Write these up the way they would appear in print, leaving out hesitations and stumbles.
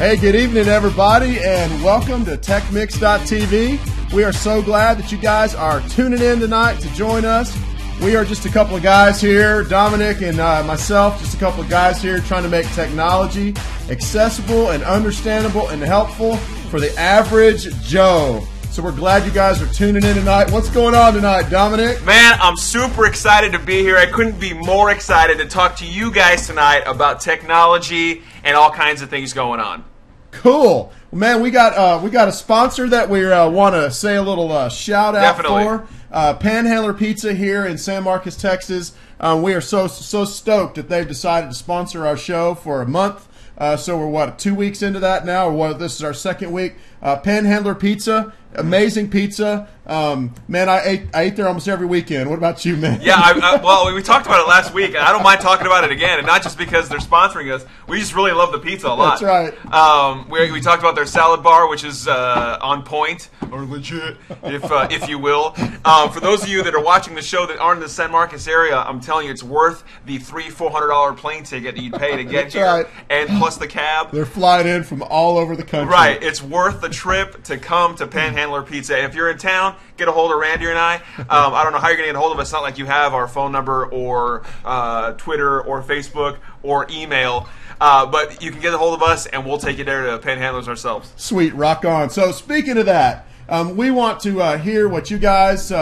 Hey, good evening, everybody, and welcome to TechMix.tv. We are so glad that you guys are tuning in tonight to join us. We are just a couple of guys here, Dominic and myself, just a couple of guys here trying to make technology accessible and understandable and helpful for the average Joe. So we're glad you guys are tuning in tonight. What's going on tonight, Dominic? Man, I'm super excited to be here. I couldn't be more excited to talk to you guys tonight about technology and all kinds of things going on. Cool. Well, man, we got a sponsor that we want to say a little shout out for. Panhandler Pizza here in San Marcos, Texas. We are so stoked that they've decided to sponsor our show for a month. So we're 2 weeks into that now, or this is our second week. Panhandler Pizza, amazing pizza. Man, I ate there almost every weekend. What about you, man? Yeah, well, we talked about it last week, and I don't mind talking about it again. And not just because they're sponsoring us, we just really love the pizza a lot. That's right. We talked about their salad bar, which is on point or legit, if you will. For those of you that are watching the show that aren't in the San Marcos area, I'm telling you, it's worth the $300-400 plane ticket that you'd pay to get here, right. And plus the cab. They're flying in from all over the country. Right, it's worth the trip to come to Panhandler Pizza. And if you're in town, get a hold of Randy and I. I don't know how you're going to get a hold of us. It's not like you have our phone number or Twitter or Facebook or email. But you can get a hold of us, and we'll take you there to Panhandlers ourselves. Sweet, rock on. So speaking of that, we want to hear what you guys,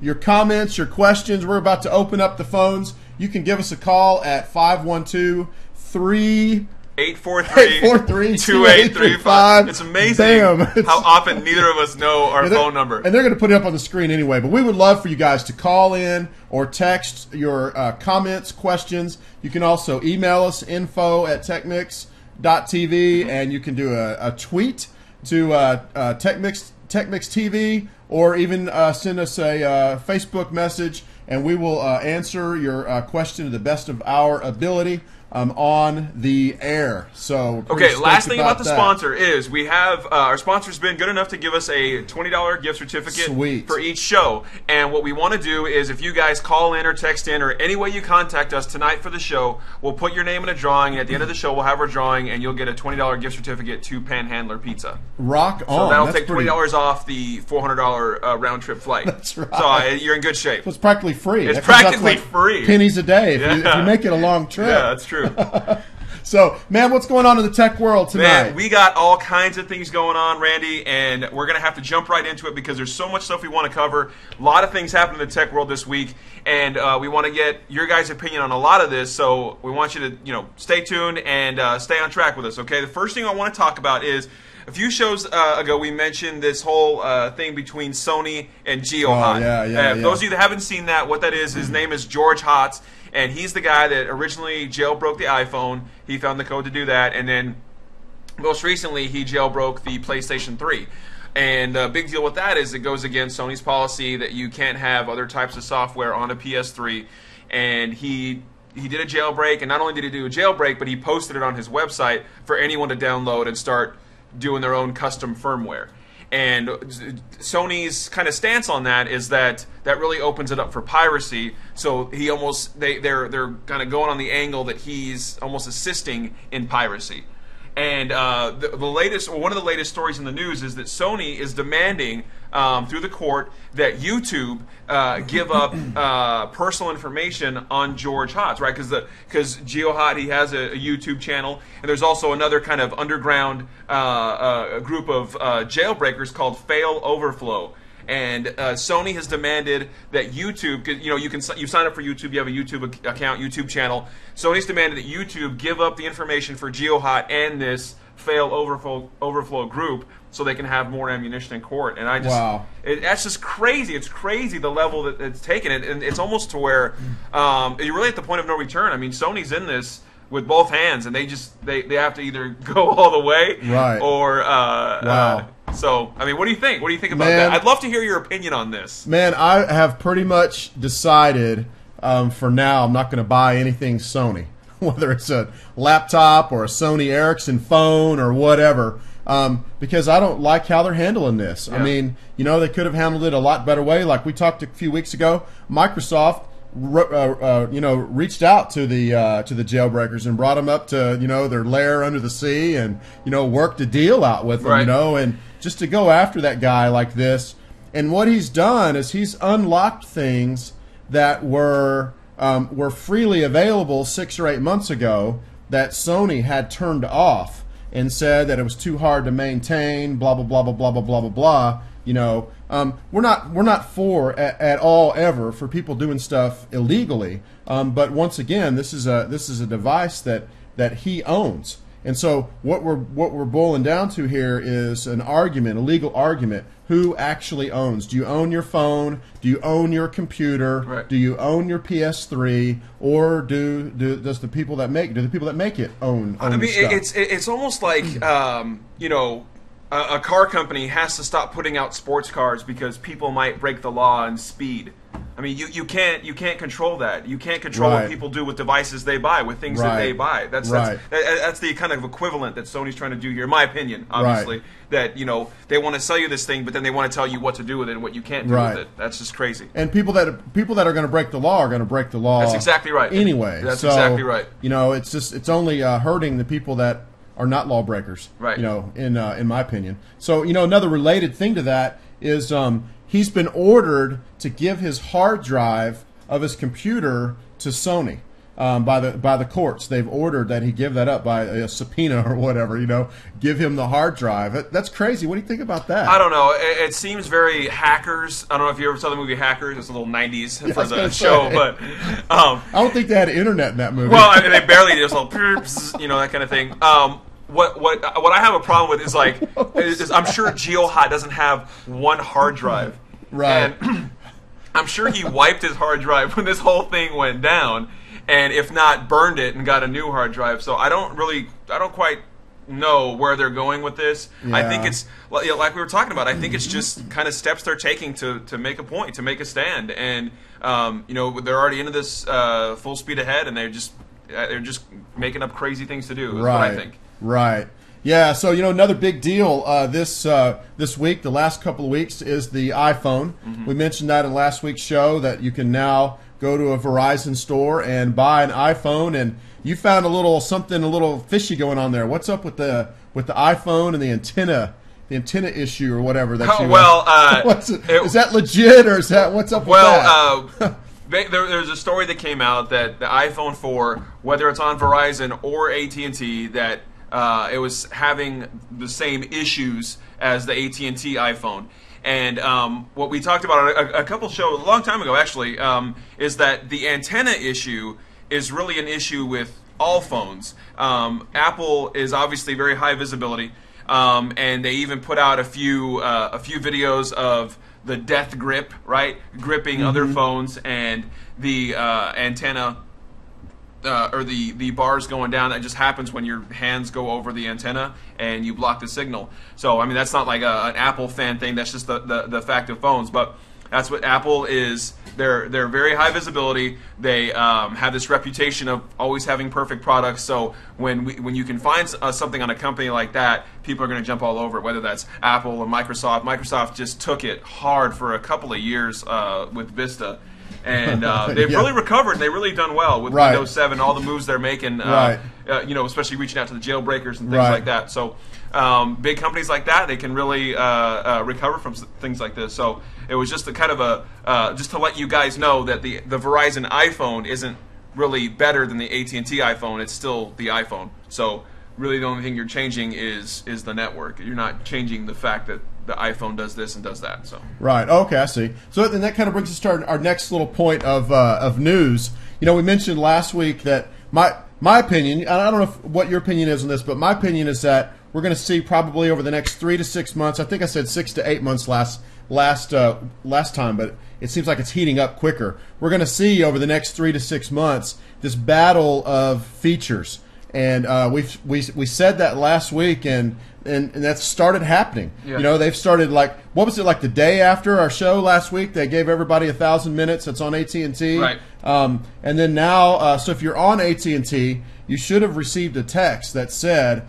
your comments, your questions. We're about to open up the phones. You can give us a call at 512-843-2835. It's amazing how often neither of us know our phone number. And they're going to put it up on the screen anyway. But we would love for you guys to call in or text your comments, questions. You can also email us, info@techmix.tv, and you can do a tweet to TechMix TV, or even send us a Facebook message, and we will answer your question to the best of our ability on the air. So okay, last thing about the sponsor is we have our sponsor's been good enough to give us a $20 gift certificate for each show. And what we want to do is, if you guys call in or text in or any way you contact us tonight for the show, we'll put your name in a drawing, and at the end of the show we'll have our drawing, and you'll get a $20 gift certificate to Panhandler Pizza. Rock on. So that'll take $20 off the $400 round trip flight. That's right. So you're in good shape. So it's practically free. It's practically free. Pennies a day if you make it a long trip. Yeah, that's true. So, man, what's going on in the tech world tonight? Man, we got all kinds of things going on, Randy, and we're going to have to jump right into it because there's so much stuff we want to cover. A lot of things happened in the tech world this week, and we want to get your guys' opinion on a lot of this, so we want you to stay tuned and stay on track with us, okay? The first thing I want to talk about is a few shows ago we mentioned this whole thing between Sony and GeoHot. Yeah. Those of you that haven't seen that, what that is, his name is George Hotz. And he's the guy that originally jailbroke the iPhone. He found the code to do that. And then most recently, he jailbroke the PlayStation 3. And the big deal with that is it goes against Sony's policy that you can't have other types of software on a PS3. And he did a jailbreak. And not only did he do a jailbreak, but he posted it on his website for anyone to download and start doing their own custom firmware. And Sony's kind of stance on that is that really opens it up for piracy. So they're kind of going on the angle that he's almost assisting in piracy. And one of the latest stories in the news is that Sony is demanding through the court that YouTube give up personal information on George Hotz, right? Because GeoHot, he has a YouTube channel, and there's also another kind of underground group of jailbreakers called Fail Overflow. And Sony has demanded that YouTube, because you sign up for YouTube, you have a YouTube account, YouTube channel. Sony's demanded that YouTube give up the information for GeoHot and this Fail Overflow group so they can have more ammunition in court. And that's just crazy. It's crazy the level that it's taken, and it's almost to where you're really at the point of no return. I mean, Sony's in this with both hands, and they have to either go all the way, right, or so, I mean, what do you think? What do you think about that? I'd love to hear your opinion on this. Man, I have pretty much decided for now I'm not going to buy anything Sony, whether it's a laptop or a Sony Ericsson phone or whatever, because I don't like how they're handling this. Yeah. I mean, they could have handled it a lot better way. Like we talked a few weeks ago, Microsoft reached out to the jailbreakers and brought them up to their lair under the sea and worked a deal out with them, right. And just to go after that guy like this. And what he's done is he's unlocked things that were freely available 6 or 8 months ago that Sony had turned off and said that it was too hard to maintain, blah blah blah blah blah blah blah blah blah. We're not for at all ever for people doing stuff illegally. But once again, this is a device that he owns. And so what we're boiling down to here is a legal argument. Who actually owns? Do you own your phone? Do you own your computer? Right. Do you own your PS3? Or do the people that make it own I mean, stuff? it's almost like a car company has to stop putting out sports cars because people might break the law and speed. I mean, you can't control that. You can't control what people do with devices they buy, with things that they buy. That's the kind of equivalent that Sony's trying to do here, in my opinion. Obviously, that they want to sell you this thing, but then they want to tell you what to do with it and what you can't do with it. That's just crazy. And people that are going to break the law are going to break the law. That's exactly right. Anyway, that's exactly right. It's only hurting the people that are not lawbreakers. Right. In my opinion. So another related thing to that is he's been ordered to give his hard drive of his computer to Sony by the courts. They've ordered that he give that up by a subpoena or whatever. Give him the hard drive. That's crazy. What do you think about that? I don't know. It seems very Hackers. I don't know if you ever saw the movie Hackers. It's a little 90s for the show, but I don't think they had internet in that movie. Well, I mean, they barely did. It was a little that kind of thing. What I have a problem with is I'm sure GeoHot doesn't have one hard drive. Right. And I'm sure he wiped his hard drive when this whole thing went down, and if not, burned it and got a new hard drive. So I don't quite know where they're going with this. Yeah. I think it's like we were talking about. I think it's just kind of steps they're taking to make a point, to make a stand, and they're already into this full speed ahead, and they're just making up crazy things to do. Is what I think. Right. Yeah. So another big deal this week, the last couple of weeks, is the iPhone. Mm-hmm. We mentioned that in last week's show that you can now go to a Verizon store and buy an iPhone, and you found a little fishy going on there. What's up with the iPhone and the antenna issue or whatever that you? Is that legit or is that what's up with that? There's a story that came out that the iPhone 4, whether it's on Verizon or AT&T, that it was having the same issues as the AT&T iPhone. And what we talked about a couple shows, a long time ago actually, is that the antenna issue is really an issue with all phones. Apple is obviously very high visibility, and they even put out a few videos of the death grip, right? Gripping other phones, and the antenna or the bars going down. That just happens when your hands go over the antenna and you block the signal. So I mean, that's not like an Apple fan thing. That's just the fact of phones. But that's what Apple is. They're very high visibility. They have this reputation of always having perfect products. So when you can find something on a company like that, people are going to jump all over it, whether that's Apple or Microsoft. Microsoft just took it hard for a couple of years with Vista. And they've really recovered. And they've really done well with Windows 7, all the moves they're making, especially reaching out to the jailbreakers and things like that. So big companies like that, they can really recover from things like this. So it was just a kind of just to let you guys know that the Verizon iPhone isn't really better than the AT&T iPhone. It's still the iPhone. So really the only thing you're changing is the network. You're not changing the fact that the iPhone does this and does that. So right, okay, I see. So then that kind of brings us to our next little point of news. We mentioned last week that my opinion, and I don't know what your opinion is on this, but my opinion is that we're going to see probably over the next 3 to 6 months. I think I said 6 to 8 months last time, but it seems like it's heating up quicker. We're going to see over the next 3 to 6 months this battle of features, and we said that last week, and that's started happening. Yeah. They've started what was it like the day after our show last week? They gave everybody 1,000 minutes. That's on AT&T. Right. And then now, so if you're on AT&T, you should have received a text that said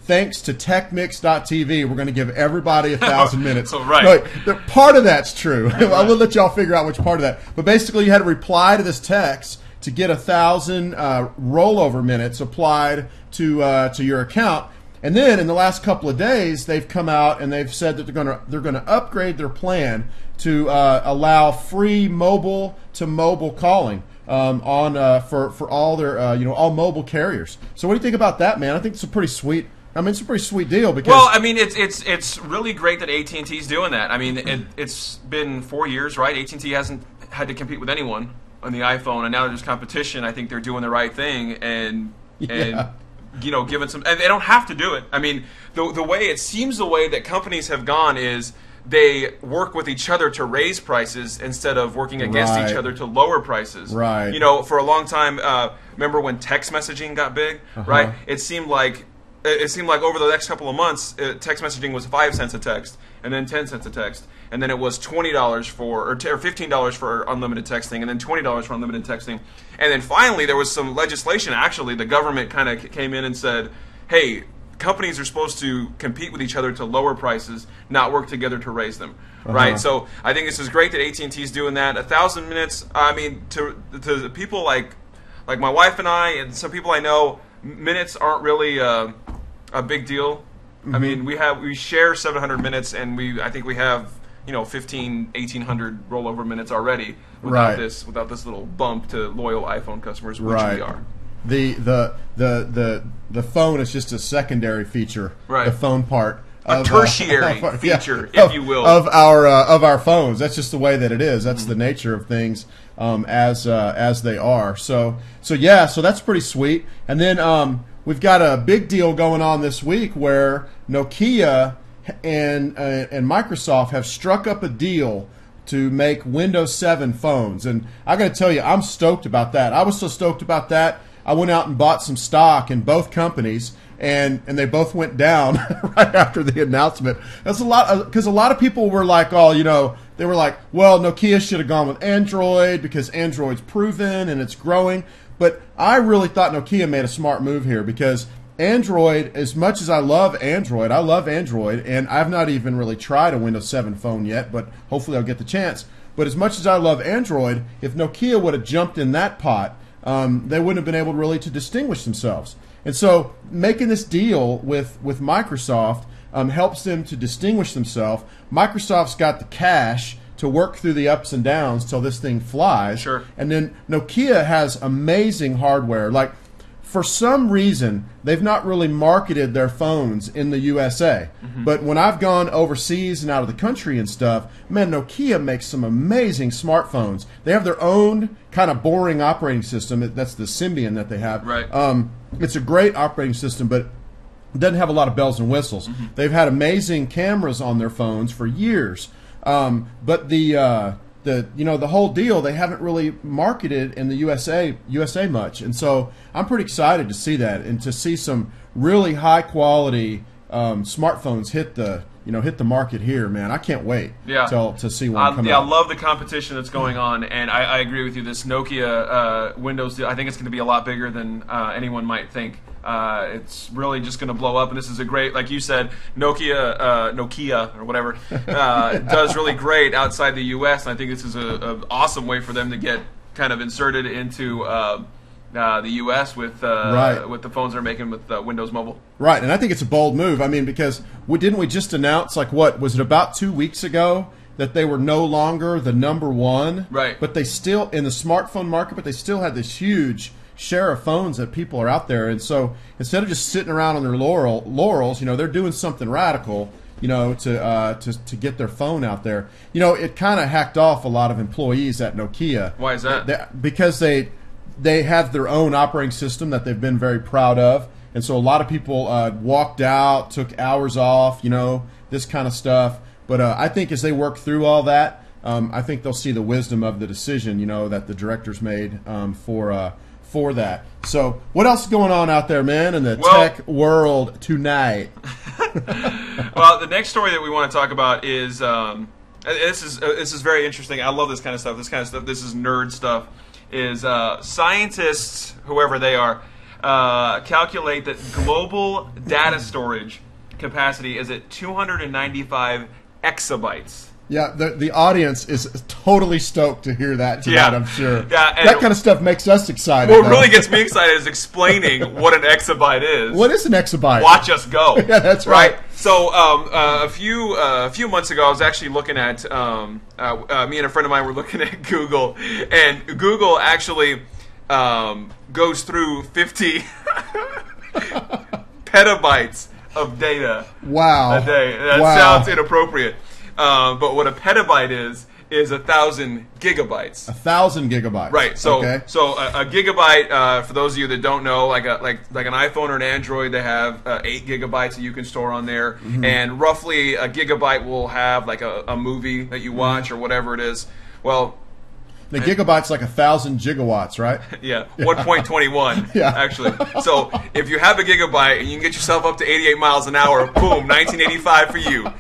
thanks to TechMix.tv, we're going to give everybody 1,000 minutes. Right. No, part of that's true. I'll let y'all figure out which part of that. But basically, you had to reply to this text to get 1,000 rollover minutes applied to your account. And then in the last couple of days, they've come out and they've said that they're going to upgrade their plan to allow free mobile to mobile calling for all their all mobile carriers. So what do you think about that, man? I think it's a pretty sweet. I mean, it's a pretty sweet deal because. Well, I mean, it's really great that AT&T is doing that. I mean, it's been 4 years, right? AT&T hasn't had to compete with anyone on the iPhone, and now there's competition. I think they're doing the right thing and giving some. And they don't have to do it. I mean, the way it seems, the way that companies have gone is they work with each other to raise prices instead of working against each other to lower prices. Right. For a long time, remember when text messaging got big? Right. It seemed like over the next couple of months, text messaging was 5 cents a text, and then 10 cents a text, and then it was $20 or $15 for unlimited texting, and then $20 for unlimited texting, and then finally there was some legislation. Actually, the government kind of came in and said, "Hey, companies are supposed to compete with each other to lower prices, not work together to raise them." Right. So I think this is great that AT&T is doing that. 1,000 minutes. I mean, to people like my wife and I, and some people I know, minutes aren't really a big deal. I mean, we share 700 minutes, and I think we have 1,800 rollover minutes already without this little bump to loyal iPhone customers, which we are. The phone is just a secondary feature. Right. The phone part. A tertiary feature, if you will, of our phones. That's just the way that it is. That's the nature of things as they are. So that's pretty sweet. And then we've got a big deal going on this week where Nokia and Microsoft have struck up a deal to make Windows 7 phones. And I got to tell you, I'm stoked about that. I was so stoked about that, I went out and bought some stock in both companies, and they both went down right after the announcement. That's a lot, because a lot of people were like, they were like, well, Nokia should have gone with Android because Android's proven and it's growing. But I really thought Nokia made a smart move here, because Android, as much as I love Android, and I've not even really tried a Windows 7 phone yet, but hopefully I'll get the chance. But as much as I love Android, if Nokia would have jumped in that pot, they wouldn't have been able really to distinguish themselves. And so making this deal with Microsoft helps them to distinguish themselves. Microsoft's got the cash to work through the ups and downs till this thing flies. Sure. And then Nokia has amazing hardware. Like, for some reason, they've not really marketed their phones in the USA. But when I've gone overseas and out of the country and stuff, man, Nokia makes some amazing smartphones. They have their own kind of boring operating system. That's the Symbian that they have. Right. It's a great operating system, but it doesn't have a lot of bells and whistles. They've had amazing cameras on their phones for years. But the whole deal, they haven't really marketed in the USA much, and so I'm pretty excited to see that and to see some really high quality smartphones hit the market here, man. I can't wait to see one come out. I love the competition that's going on, and I agree with you. This Nokia Windows deal, I think it's going to be a lot bigger than anyone might think. It's really just going to blow up, and this is a great, like you said, Nokia or whatever, does really great outside the U.S., and I think this is an awesome way for them to get kind of inserted into the U.S. with the phones they're making with Windows Mobile. Right, and I think it's a bold move. I mean, because didn't we just announce, was it about 2 weeks ago, that they were no longer the number one? Right. But they still, in the smartphone market, but they still had this huge share of phones that people are out there, and so instead of just sitting around on their laurels, they're doing something radical, to get their phone out there. It kind of hacked off a lot of employees at Nokia. Why is that? Because they have their own operating system that they've been very proud of, and so a lot of people walked out, took hours off, this kind of stuff. But I think as they work through all that, I think they'll see the wisdom of the decision, that the directors made for that. So what else is going on out there, man, in the tech world tonight? Well, the next story that we want to talk about is this is very interesting. I love this kind of stuff. This is nerd stuff. Is scientists, whoever they are, calculate that global data storage capacity is at 295 exabytes. Yeah, the audience is totally stoked to hear that tonight, I'm sure. Yeah, that kind of stuff makes us excited. What really gets me excited is explaining what an exabyte is. What is an exabyte? Watch us go. Yeah, that's right. So a few months ago, I was actually looking at, me and a friend of mine were looking at Google, and Google actually goes through 50 petabytes of data a day. That sounds inappropriate. But what a petabyte is 1,000 gigabytes. 1,000 gigabytes. Right. So a gigabyte, for those of you that don't know, like an iPhone or an Android, they have 8 gigabytes that you can store on there, and roughly a gigabyte will have like a movie that you watch or whatever it is. Well, the gigabyte's like 1,000 gigawatts, right? Yeah, 1.21 Yeah. actually. So if you have a gigabyte and you can get yourself up to 88 miles an hour, boom, 1985 for you.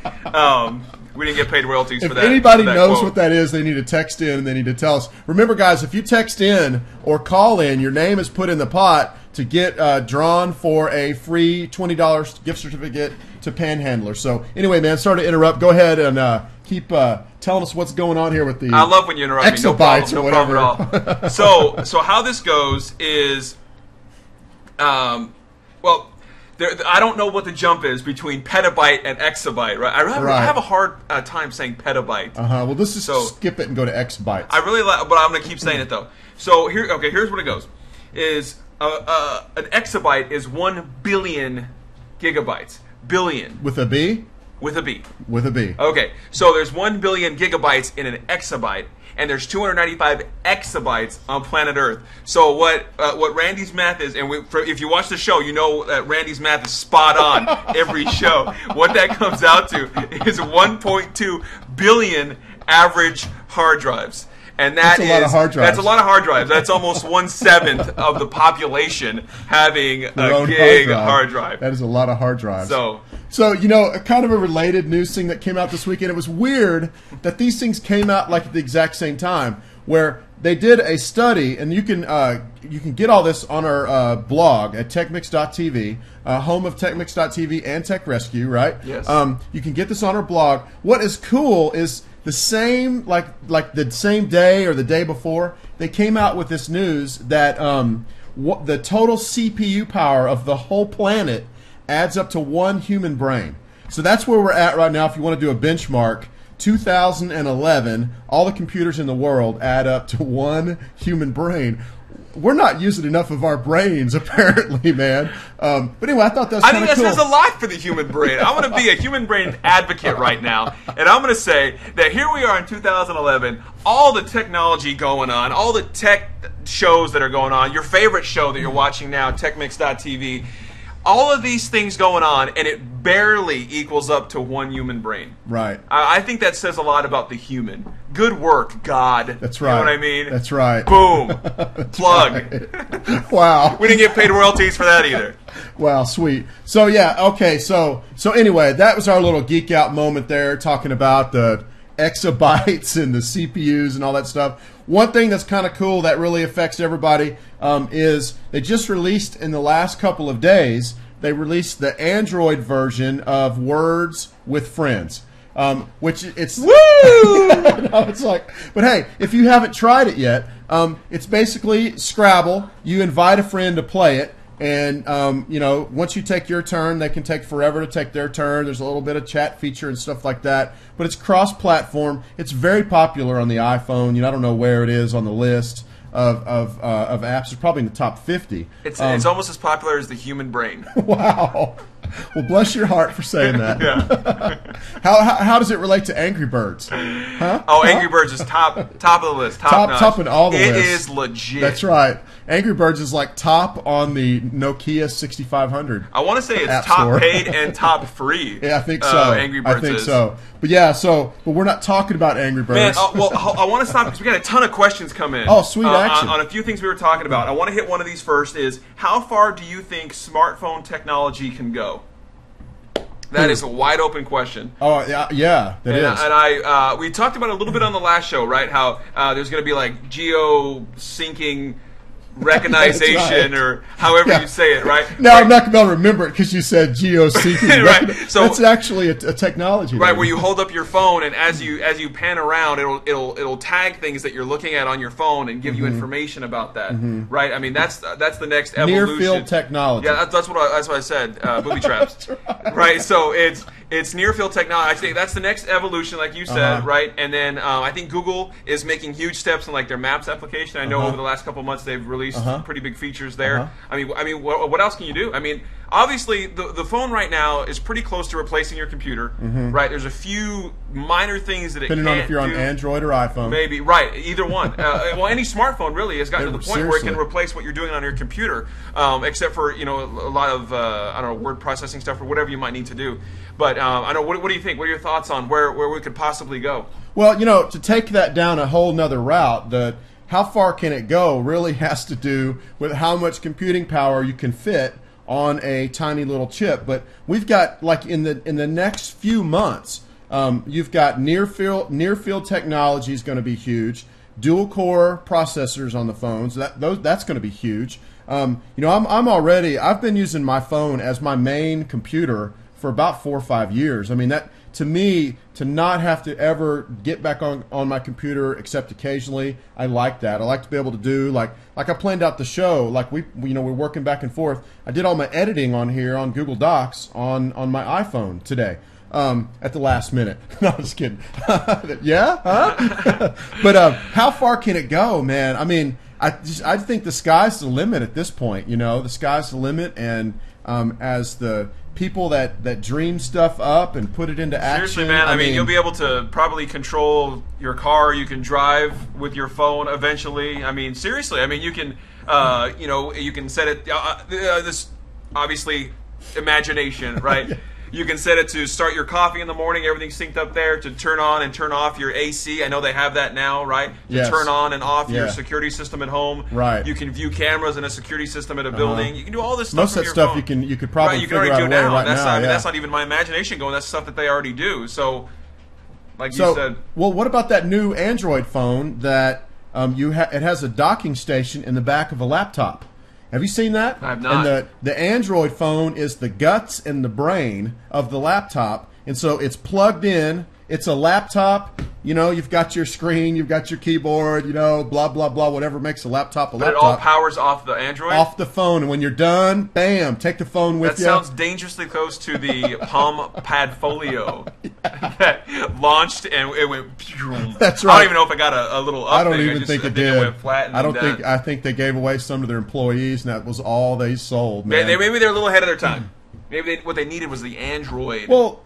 We didn't get paid royalties for that. If anybody for that knows quote. what that is, they need to text in and they need to tell us. Remember, guys, if you text in or call in, your name is put in the pot to get drawn for a free $20 gift certificate to Panhandler. So anyway, man, sorry to interrupt. Go ahead and keep telling us what's going on here with the I love when you interrupt me. exabytes No or problem whatever. at all. So how this goes is, well, I don't know what the jump is between petabyte and exabyte, right? I have a hard time saying petabyte. Well, let's just skip it and go to exabytes. I really like, but I'm going to keep saying it though. So here's what it goes: is an exabyte is 1 billion gigabytes. Billion with a B. With a B. With a B. Okay, so there's 1 billion gigabytes in an exabyte, and there's 295 exabytes on planet Earth. So what Randy's math is, and if you watch the show, you know that Randy's math is spot on every show. What that comes out to is 1.2 billion average hard drives. And that's a lot of hard drives. That's a lot of hard drives. That's almost 1/7 of the population having a gig hard drive. That is a lot of hard drives. So you know, kind of a related news thing that came out this weekend. It was weird that these things came out like at the exact same time, where they did a study, and you can get all this on our blog at techmix.tv, home of techmix.tv and Tech Rescue, right? Yes. You can get this on our blog. What is cool is the same, like the same day or the day before, they came out with this news that the total CPU power of the whole planet adds up to 1 human brain. So that's where we're at right now. If you want to do a benchmark, 2011, all the computers in the world add up to 1 human brain. We're not using enough of our brains, apparently, man. But anyway, I thought that was kind of cool. I think that says a lot for the human brain. I'm going to be a human brain advocate right now, and I'm going to say that here we are in 2011, all the technology going on, all the tech shows that are going on, your favorite show that you're watching now, techmix.tv, all of these things going on, and it barely equals up to 1 human brain. Right. I think that says a lot about the human. Good work, God. That's right. You know what I mean? That's right. Boom. Plug. Right. Wow. We didn't get paid royalties for that either. Wow, sweet. So yeah, okay. So anyway, that was our little geek out moment there, talking about the exabytes and the CPUs and all that stuff. One thing that's kind of cool that really affects everybody is they just released in the last couple of days, they released the Android version of Words with Friends. Which it's woo. It's like, but hey, if you haven't tried it yet, it's basically Scrabble. You invite a friend to play it, and you know, once you take your turn, they can take forever to take their turn. There's a little bit of chat feature and stuff like that, but it's cross-platform. It's very popular on the iPhone. You know, I don't know where it is on the list of apps. It's probably in the top 50. It's almost as popular as the human brain. Wow. Well, bless your heart for saying that. Yeah. How does it relate to Angry Birds? Huh? Oh, Angry Birds is top of the list. Top in all the lists. It is legit. That's right. Angry Birds is like top on the Nokia 6500. I want to say it's App top Store. paid and top free. Yeah, I think so. Angry Birds I think is. so. But yeah, but we're not talking about Angry Birds. Man, well, I want to stop because we got a ton of questions come in. Oh, sweet action. On a few things we were talking about. I want to hit one of these first is, how far do you think smartphone technology can go? That is a wide open question. Oh, yeah, that is. And we talked about it a little bit on the last show, right? How there's going to be like geo-syncing recognition, or however you say it, right? Now I'm not going to be able to remember it because you said geoseeking. Right. So that's actually a technology. Right, where you hold up your phone, and as you pan around, it'll tag things that you're looking at on your phone and give you information about that. Right. I mean, that's the next evolution. Near field technology. Yeah, that's what I said. Booby traps. Right. So it's near field technology. I think that's the next evolution, like you said, right? And then I think Google is making huge steps in like their Maps application. I know over the last couple of months they've released pretty big features there. I mean, what else can you do? I mean, obviously the phone right now is pretty close to replacing your computer, right? There's a few minor things that it can't do. Depending on if you're on Android or iPhone. Maybe, right, either one. Well, any smartphone really has gotten to the point where it can replace what you're doing on your computer, except for, a lot of, I don't know, word processing stuff or whatever you might need to do. But I don't know, what do you think? What are your thoughts on where we could possibly go? Well, to take that down a whole nother route, how far can it go really has to do with how much computing power you can fit on a tiny little chip. But we've got, like, in the next few months, you've got near field technology is going to be huge. Dual core processors on the phones, that's going to be huge. I've been using my phone as my main computer for about 4 or 5 years. I mean, that, to me, to not have to ever get back on my computer except occasionally, I like that. I like to be able to do, like I planned out the show, like we're working back and forth. I did all my editing on here on Google Docs on my iPhone today. At the last minute. No, I'm just kidding. Yeah? Huh? But how far can it go, man? I mean, I think the sky's the limit at this point. The sky's the limit, and as the people that dream stuff up and put it into action. Seriously, man. I mean, you'll be able to probably control your car. You can drive with your phone eventually. I mean, seriously. I mean, you can, you can set it. This obviously imagination, right? You can set it to start your coffee in the morning, everything's synced up there, to turn on and turn off your AC. I know they have that now, right? To turn on and off your security system at home. Right. You can view cameras in a security system at a building. You can do all this stuff Most of that stuff phone. you could probably you can already figure do out a way now. right now. That's not even my imagination going. That's stuff that they already do. So, like you said. Well, what about that new Android phone that it has a docking station in the back of a laptop? Have you seen that? I have not. And the Android phone is the guts and the brain of the laptop, and so it's plugged in. It's a laptop. You've got your screen, you've got your keyboard, blah, blah, blah, whatever makes a laptop a laptop. But it all powers off the Android? Off the phone, and when you're done, bam, take the phone with you. That sounds dangerously close to the Palm Padfolio that launched and it went. That's right. I don't even know if it got a little up. I don't even think it did. It went flat and I think they gave away some to their employees, and that was all they sold, man. Maybe they're a little ahead of their time. Maybe what they needed was the Android. Well,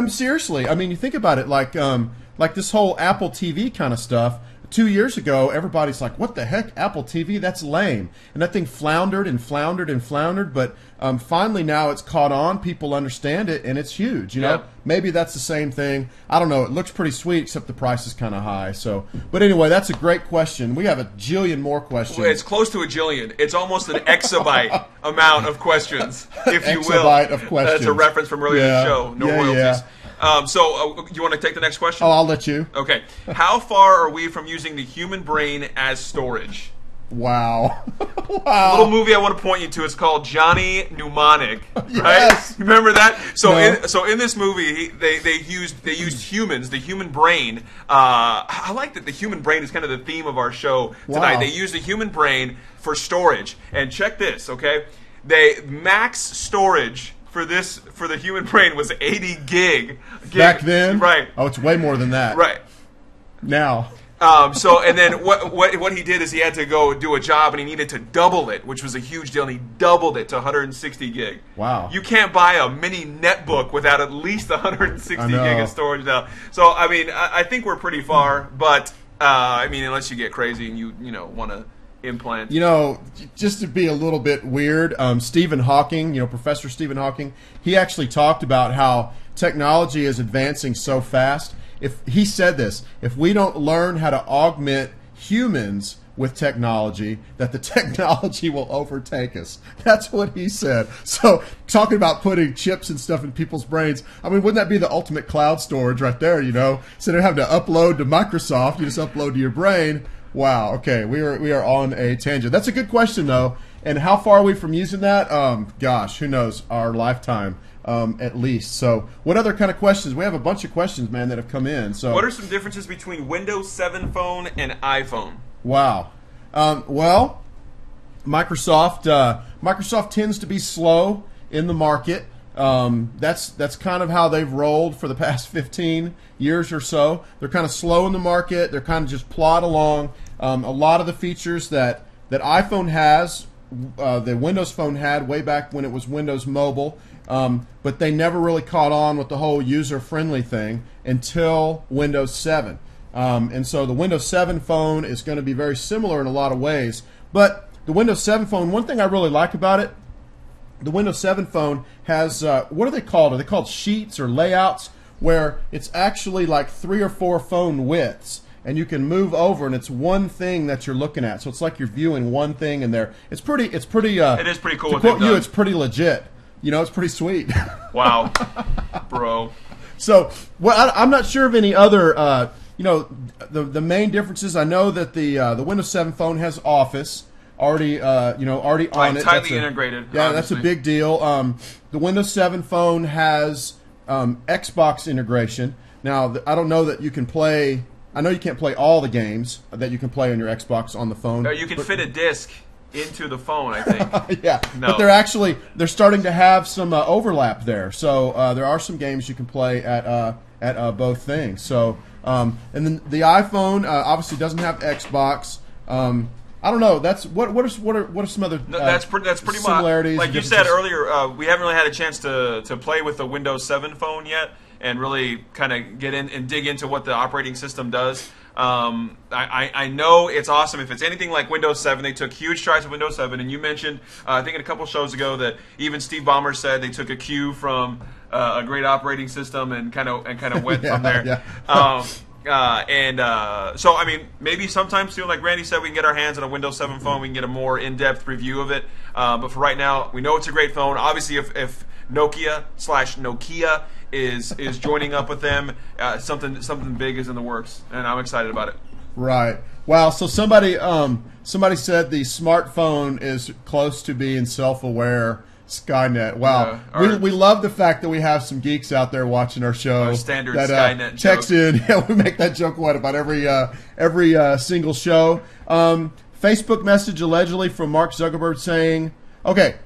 seriously, I mean, you think about it, like this whole Apple TV kind of stuff. 2 years ago, everybody's like, what the heck, Apple TV? That's lame. And that thing floundered and floundered and floundered, but finally now it's caught on. People understand it, and it's huge. Maybe that's the same thing. I don't know. It looks pretty sweet, except the price is kind of high. So, but anyway, that's a great question. We have a jillion more questions. Well, it's close to a jillion. It's almost an exabyte amount of questions, if you will. Exabyte of questions. That's a reference from earlier in the show. No royalties. Yeah. So, you want to take the next question? Oh, I'll let you. Okay. How far are we from using the human brain as storage? Wow. A little movie I want to point you to. It's called Johnny Mnemonic. Right? Yes. Remember that? So, in this movie, they used humans, the human brain. I like that the human brain is kind of the theme of our show tonight. Wow. They used the human brain for storage. And check this, okay? They max storage for the human brain was 80 gig. Back then? Right. Oh, it's way more than that. Right. Now. And then what he did is he had to go do a job, and he needed to double it, which was a huge deal, and he doubled it to 160 gig. Wow. You can't buy a mini netbook without at least 160 gig of storage now. So, I mean, I think we're pretty far, but, unless you get crazy and you want to implant. Just to be a little bit weird, Stephen Hawking, Professor Stephen Hawking, he actually talked about how technology is advancing so fast. He said this, if we don't learn how to augment humans with technology, that the technology will overtake us. That's what he said. So, talking about putting chips and stuff in people's brains, I mean, wouldn't that be the ultimate cloud storage right there, Instead of having to upload to Microsoft, you just upload to your brain. Wow. Okay, we are on a tangent. That's a good question though. And how far are we from using that? Gosh, who knows? Our lifetime, at least. So, what other kind of questions? We have a bunch of questions, man, that have come in. So, what are some differences between Windows 7 phone and iPhone? Wow. Well, Microsoft tends to be slow in the market. That's kind of how they've rolled for the past 15 years or so. They're kind of slow in the market. They're kind of just plod along. A lot of the features that iPhone has, the Windows Phone had way back when it was Windows Mobile, but they never really caught on with the whole user-friendly thing until Windows 7. And so the Windows 7 phone is going to be very similar in a lot of ways. But the Windows 7 phone, one thing I really like about it, the Windows 7 phone has, what are they called? Are they called sheets or layouts? Where it's actually like 3 or 4 phone widths. And you can move over, and it's one thing that you're looking at. So it's like you're viewing one thing in there. It's pretty. It is pretty cool. To quote you, it's pretty legit. You know, it's pretty sweet. Wow, bro. So, well, I'm not sure of any other. The main differences. I know that the Windows 7 phone has Office already on it. Tightly integrated. Yeah, obviously. That's a big deal. The Windows 7 phone has Xbox integration. Now, I don't know that you can play. I know you can't play all the games that you can play on your Xbox on the phone. No, you can fit a disc into the phone, I think. Yeah, no. But they're starting to have some overlap there. So there are some games you can play at both things. So and then the iPhone obviously doesn't have Xbox. I don't know. That's what are some other that's pretty similarities? Like you said earlier, we haven't really had a chance to play with the Windows 7 phone yet, and really kind of get in and dig into what the operating system does. I know it's awesome. If it's anything like Windows 7, they took huge strides with Windows 7, and you mentioned, I think in a couple shows ago, that even Steve Ballmer said they took a cue from a great operating system and kind of went from there. Yeah. So, I mean, maybe sometime soon, like Randy said, we can get our hands on a Windows 7 phone. We can get a more in-depth review of it. But for right now, we know it's a great phone. Obviously, if Nokia is joining up with them, something big is in the works, and I'm excited about it. Right. Wow. So somebody said the smartphone is close to being self-aware. Skynet. Wow. Yeah, we love the fact that we have some geeks out there watching our show. Our standard Skynet checks joke. in. Yeah, we make that joke about every single show. Facebook message allegedly from Mark Zuckerberg saying, okay,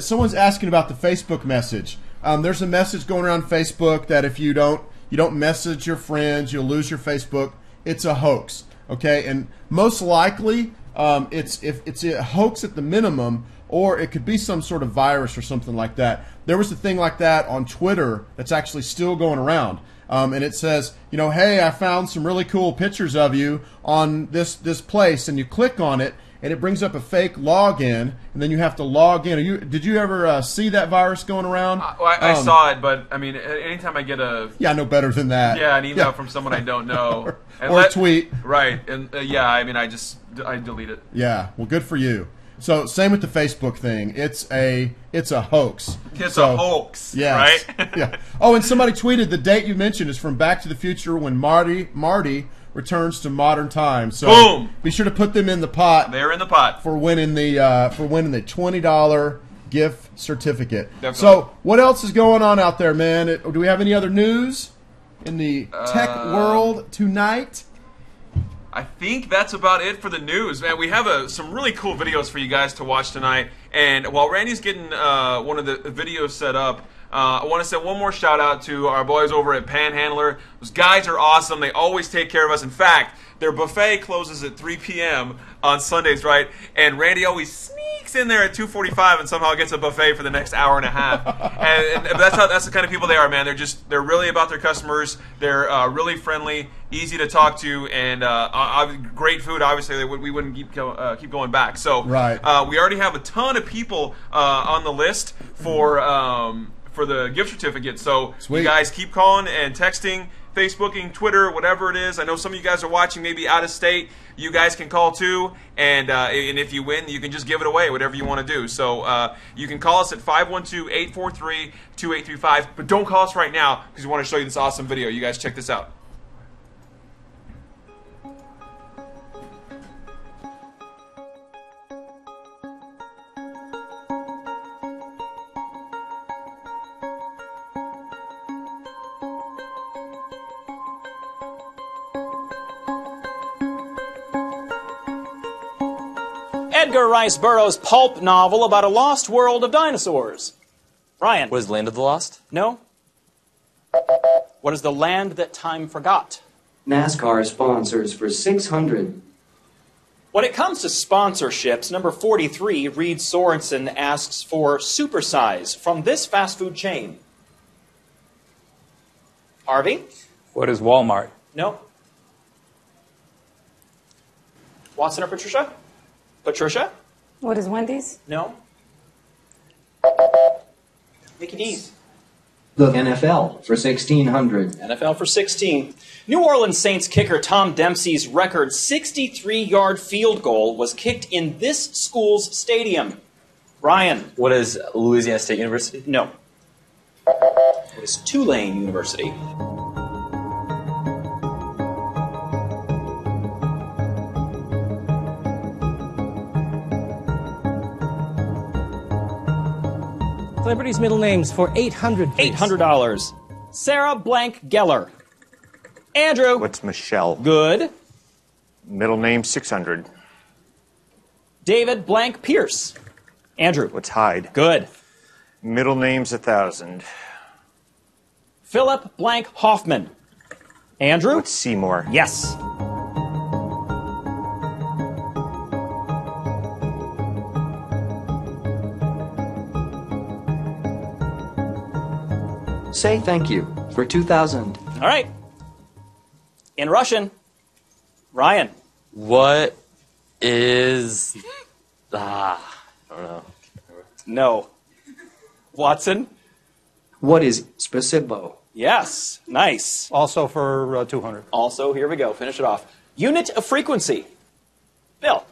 someone's asking about the Facebook message. There's a message going around Facebook that if you don't message your friends, you'll lose your Facebook. It's a hoax. Okay, and most likely it's a hoax at the minimum. Or it could be some sort of virus or something like that. There was a thing like that on Twitter that's actually still going around. And it says, hey, I found some really cool pictures of you on this place. And you click on it, and it brings up a fake login, and then you have to log in. Did you ever see that virus going around? I saw it, but, I mean, anytime I get Yeah, I know better than that. Yeah, an email from someone I don't know. or a tweet. Right. And, I mean, I delete it. Yeah, well, good for you. So same with the Facebook thing. It's a hoax. It's a hoax, yes. Right? Yeah. Oh, and somebody tweeted the date you mentioned is from Back to the Future when Marty returns to modern times. So boom! Be sure to put them in the pot. They're in the pot for winning the $20 gift certificate. Definitely. So what else is going on out there, man? Do we have any other news in the tech world tonight? I think that's about it for the news, man. We have some really cool videos for you guys to watch tonight. And while Randy's getting one of the videos set up, I want to send one more shout out to our boys over at Panhandler. Those guys are awesome. They always take care of us. In fact, their buffet closes at 3 p.m. on Sundays, right? And Randy always sneaks in there at 2:45 and somehow gets a buffet for the next hour and a half. and that's the kind of people they are, man. They're really about their customers. They're really friendly, easy to talk to, and great food. Obviously, we wouldn't keep going back. So right. We already have a ton of people on the list for the gift certificate. So sweet. You guys keep calling and texting, Facebooking, Twitter, whatever it is. I know some of you guys are watching maybe out of state. You guys can call too, and if you win, you can just give it away, whatever you want to do. So you can call us at 512-843-2835, but don't call us right now because we want to show you this awesome video. You guys check this out. Edgar Rice Burroughs' pulp novel about a lost world of dinosaurs. Ryan. What is Land of the Lost? No. What is the land that time forgot? NASCAR sponsors for 600. When it comes to sponsorships, number 43, Reed Sorensen, asks for supersize from this fast food chain. Harvey? What is Walmart? No. Watson or Patricia? Patricia? What is Wendy's? No. Mickey D's. The NFL for 1600. NFL for 16. New Orleans Saints kicker Tom Dempsey's record 63-yard field goal was kicked in this school's stadium. Ryan. What is Louisiana State University? No. What is Tulane University? Celebrities' middle names for $800. $800. Sarah Blank Geller. Andrew. What's Michelle? Good. Middle name 600. David Blank Pierce. Andrew. What's Hyde? Good. Middle name's 1000. Philip Blank Hoffman. Andrew. What's Seymour? Yes. Say thank you for 2000. All right. In Russian, Ryan. What is... I don't know. No. Watson. What is Spasibo? Yes. Nice. Also for 200. Also, here we go. Finish it off. Unit of frequency. Bill.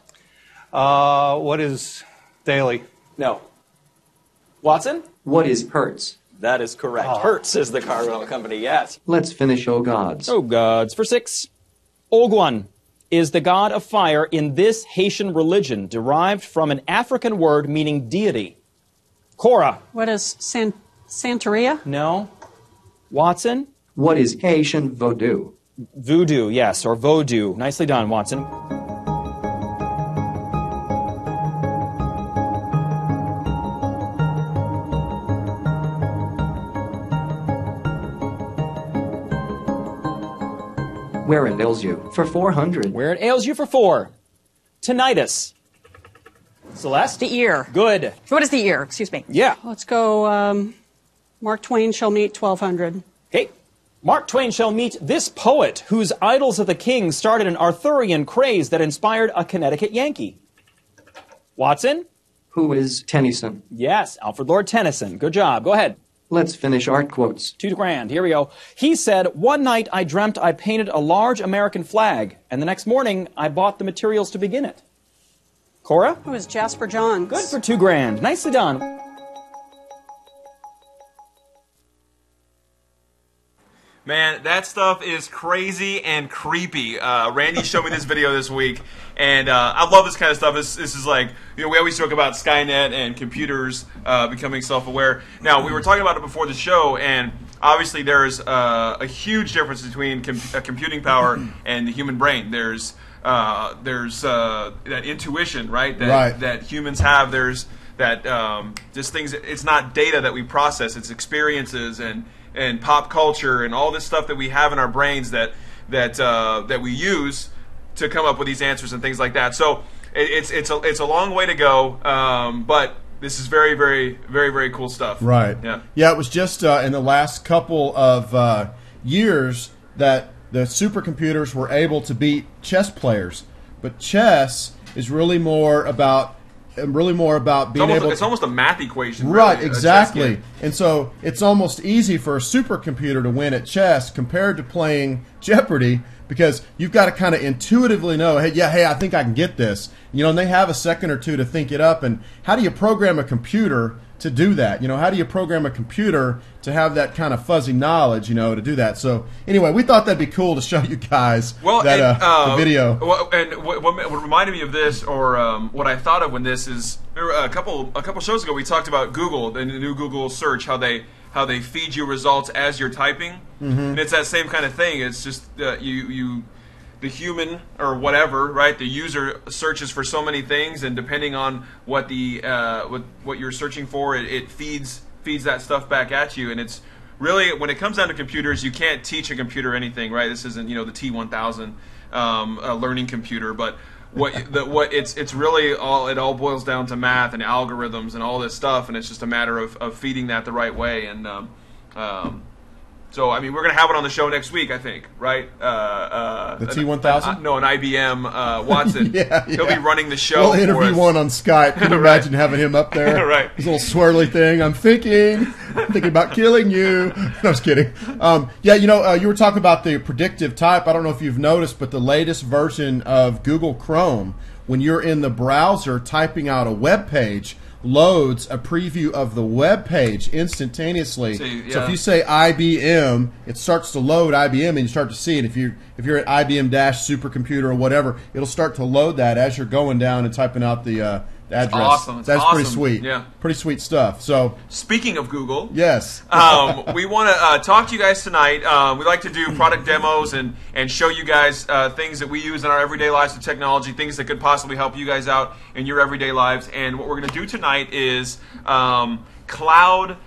What is daily? No. Watson. What is Hertz? That is correct. Hertz is the car rental company, yes. Let's finish Oh Gods. Oh Gods. For 6. Ogwan is the god of fire in this Haitian religion, derived from an African word meaning deity. Cora. What is Santeria? No. Watson. What is Haitian Vodou? Voodoo, yes, or Vodou. Nicely done, Watson. Where it ails you for 400. Where it ails you for 4. Tinnitus. Celeste? The ear. Good. What is the ear? Excuse me. Yeah. Let's go, Mark Twain shall meet 1200. Okay. Mark Twain shall meet this poet whose Idols of the King started an Arthurian craze that inspired a Connecticut Yankee. Watson? Who is Tennyson? Yes, Alfred Lord Tennyson. Good job. Go ahead. Let's finish art quotes. $2,000. Here we go. He said, "One night I dreamt I painted a large American flag, and the next morning I bought the materials to begin it." Cora? Who is Jasper Johns? Good for $2,000. Nicely done. Man, that stuff is crazy and creepy. Randy showed me this video this week, and I love this kind of stuff. This is like, we always joke about Skynet and computers becoming self-aware. Now, we were talking about it before the show, and obviously there's a huge difference between computing power and the human brain. There's that intuition, right? That humans have. There's that just things. It's not data that we process. It's experiences and pop culture and all this stuff that we have in our brains that we use to come up with these answers and things like that. So it's a long way to go, but this is very, very, very, very cool stuff. Right. Yeah. It was just in the last couple of years that the supercomputers were able to beat chess players, but chess is really more about being able. It's almost a math equation, right? Really, exactly. And so it's almost easy for a supercomputer to win at chess compared to playing Jeopardy, because you've got to kind of intuitively know, hey, I think I can get this. And they have a second or two to think it up. And how do you program a computer to do that? How do you program a computer to have that kind of fuzzy knowledge, to do that? So anyway, we thought that'd be cool to show you guys the video. And what reminded me of this, or what I thought of when this is, a couple shows ago we talked about Google, the new Google search, how they feed you results as you're typing, and it's that same kind of thing. It's just the human or whatever, right? The user searches for so many things, and depending on what the what you're searching for, it feeds that stuff back at you. And it's really, when it comes down to computers, you can't teach a computer anything, right? This isn't, the T1000 learning computer, but it's really it all boils down to math and algorithms and all this stuff, and it's just a matter of feeding that the right way. And so, I mean, we're going to have it on the show next week, I think, right? The T1000? No, an IBM Watson. Yeah. He'll be running the show. We'll interview one on Skype. Can you imagine having him up there? Right. His little swirly thing. I'm thinking about killing you. No, I was kidding. You were talking about the predictive type. I don't know if you've noticed, but the latest version of Google Chrome, when you're in the browser typing out a web page, loads a preview of the web page instantaneously. So if you say IBM, it starts to load IBM, and you start to see it. If you're at IBM supercomputer or whatever, it'll start to load that as you're going down and typing out the address. Awesome. That's awesome. pretty sweet. Yeah. Pretty sweet stuff. So speaking of Google, yes, we want to talk to you guys tonight. We like to do product demos and show you guys things that we use in our everyday lives with technology, things that could possibly help you guys out in your everyday lives. And what we're going to do tonight is cloud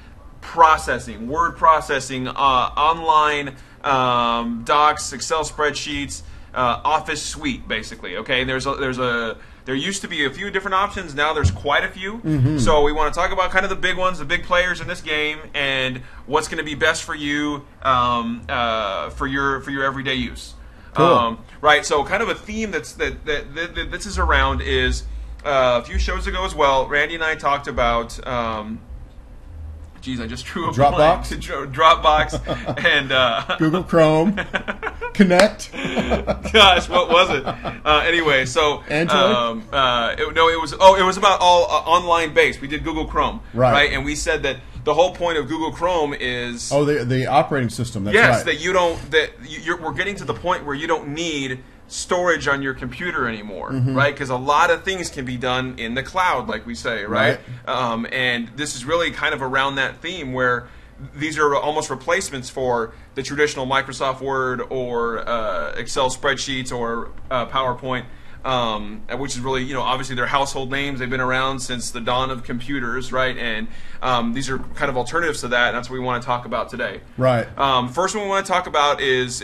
processing, word processing, online docs, Excel spreadsheets, Office suite, basically. Okay, there used to be a few different options. Now there's quite a few. Mm-hmm. So we want to talk about kind of the big ones, the big players in this game, and what's going to be best for you for your everyday use. Cool. Right. So kind of a theme that this is around is a few shows ago as well. Randy and I talked about. I just drew a Dropbox, Dropbox, and Google Chrome, Connect. Gosh, what was it? Anyway, so Android. It was about all online based. We did Google Chrome, right? And we said that the whole point of Google Chrome is the operating system. That's yes, right. we're getting to the point where you don't need storage on your computer anymore, right? Because a lot of things can be done in the cloud, like we say, right? And this is really kind of around that theme where these are almost replacements for the traditional Microsoft Word or Excel spreadsheets or PowerPoint, which is really, obviously they're household names. They've been around since the dawn of computers, right? And these are kind of alternatives to that, and that's what we want to talk about today. Right. First one we want to talk about is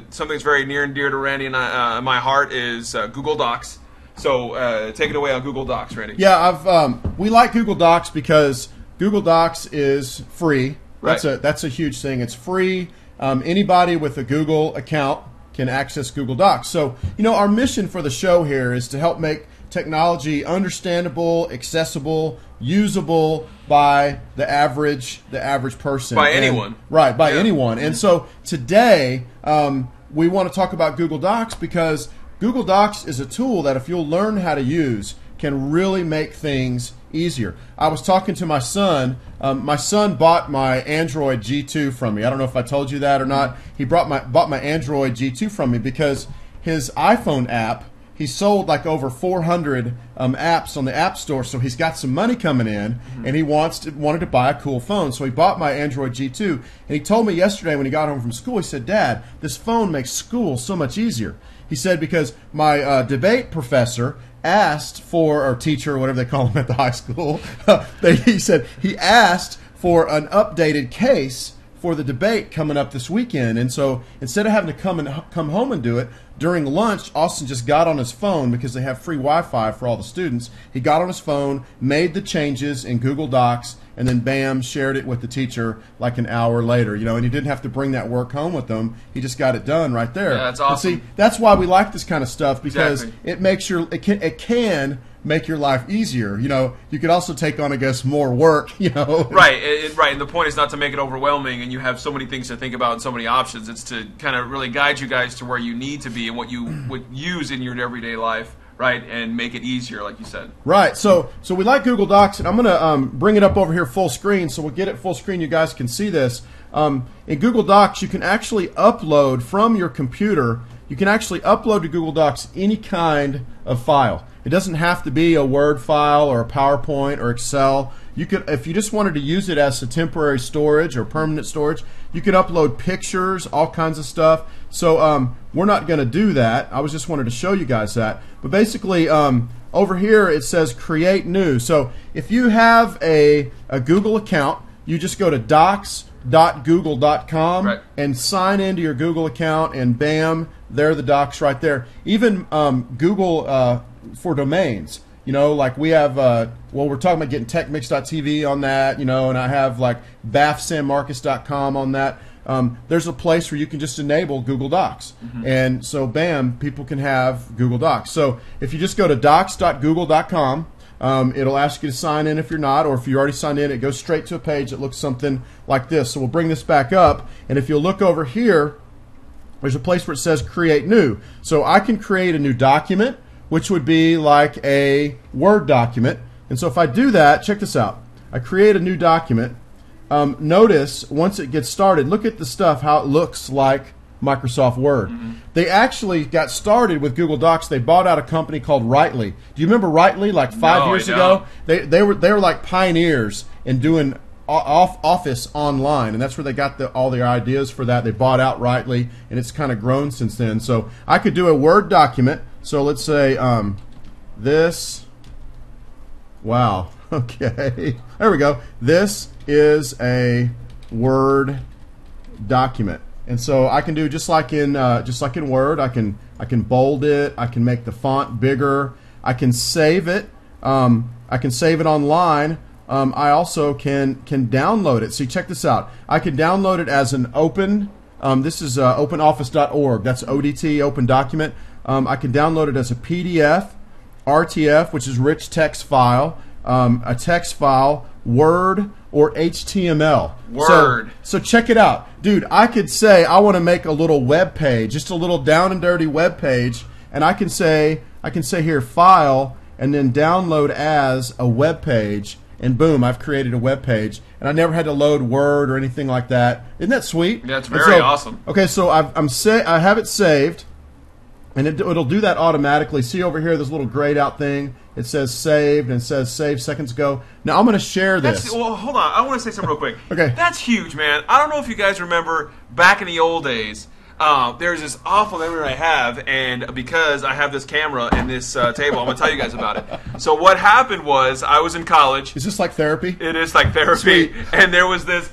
something that's very near and dear to Randy and my heart is Google Docs. So take it away on Google Docs, Randy. Yeah, we like Google Docs because Google Docs is free. That's a huge thing. It's free. Anybody with a Google account can access Google Docs. So, our mission for the show here is to help make technology understandable, accessible, usable by the average person. By anyone. Right, by anyone. And so today, we want to talk about Google Docs because Google Docs is a tool that if you'll learn how to use, can really make things easier. I was talking to my son. My son bought my Android G2 from me. I don't know if I told you that or not. He bought my Android G2 from me because his iPhone app, he sold like over 400 apps on the App Store, so he's got some money coming in, and he wanted to buy a cool phone. So he bought my Android G2, and he told me yesterday when he got home from school, he said, "Dad, this phone makes school so much easier." He said, because my debate professor asked for, or teacher, or whatever they call him at the high school, he said he asked for an updated case for the debate coming up this weekend. And so instead of having to come home and do it, during lunch, Austin just got on his phone because they have free Wi-Fi for all the students. He got on his phone, made the changes in Google Docs, and then bam, shared it with the teacher like an hour later. And he didn't have to bring that work home with him. He just got it done right there. Yeah, that's awesome. And see, that's why we like this kind of stuff, because it makes it can make your life easier. You could also take on, I guess, more work. Right, right. And the point is not to make it overwhelming, and you have so many things to think about and so many options. It's to kind of really guide you guys to where you need to be and what you would use in your everyday life, right, and make it easier, like you said. Right. So we like Google Docs, and I'm going to bring it up over here full screen, so we'll get it full screen. You guys can see this. In Google Docs, you can actually upload from your computer. You can actually upload to Google Docs any kind of file. It doesn't have to be a Word file or a PowerPoint or Excel. You could, if you just wanted to use it as a temporary storage or permanent storage, you could upload pictures, all kinds of stuff. So we're not going to do that. I was just wanted to show you guys that. But basically, over here it says create new. So if you have a Google account, you just go to docs.google.com and sign into your Google account, and bam, there are the docs right there. Even Google for domains. Like we have, we're talking about getting techmix.tv on that, and I have like bathsanmarcus.com on that. There's a place where you can just enable Google Docs. And so, bam, people can have Google Docs. So if you just go to docs.google.com, it'll ask you to sign in if you're not, or if you already signed in, it goes straight to a page that looks something like this. So we'll bring this back up, and if you'll look over here, there's a place where it says create new. So I can create a new document, which would be like a Word document. And so if I do that, check this out. I create a new document. Notice once it gets started, look at the stuff, how it looks like Microsoft Word. They actually got started with Google Docs. They bought out a company called Writely. Do you remember Writely? Like 5 years ago, they were like pioneers in doing Office online, and that's where they got all their ideas for that. They bought out Writely, and it's kind of grown since then. So I could do a Word document. So let's say this. Wow. Okay. There we go. This is a Word document, and so I can do just like in Word. I can bold it. I can make the font bigger. I can save it. I can save it online. I also can download it. See, check this out. I can download it as an open. This is openoffice.org. That's ODT, open document. I can download it as a PDF, RTF, which is rich text file, a text file, Word, or HTML. Word. So check it out. Dude, I could say I want to make a little web page, just a little down and dirty web page, and I can say here, file, and then download as a web page, and boom, I've created a web page, and I never had to load Word or anything like that. Isn't that sweet? That's very awesome. Okay, so I have it saved, and it'll do that automatically. See over here, this little grayed out thing. It says saved, and it says saved seconds ago. Now I'm going to share this. Well, hold on. I want to say something real quick. Okay. That's huge, man. I don't know if you guys remember back in the old days. There's this awful memory I have, and because I have this camera and this table, I'm going to tell you guys about it. So what happened was I was in college. Is this like therapy? It is like therapy. Sweet. And there was this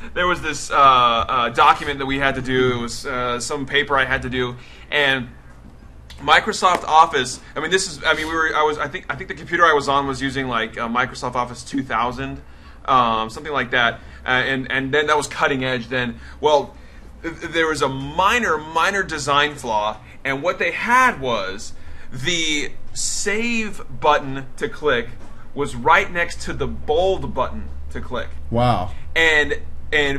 document that we had to do. It was some paper I had to do, and Microsoft Office. I think the computer I was on was using like Microsoft Office 2000, something like that, and then that was cutting edge then. Well, there was a minor design flaw, and what they had was the save button to click was right next to the bold button to click. Wow. And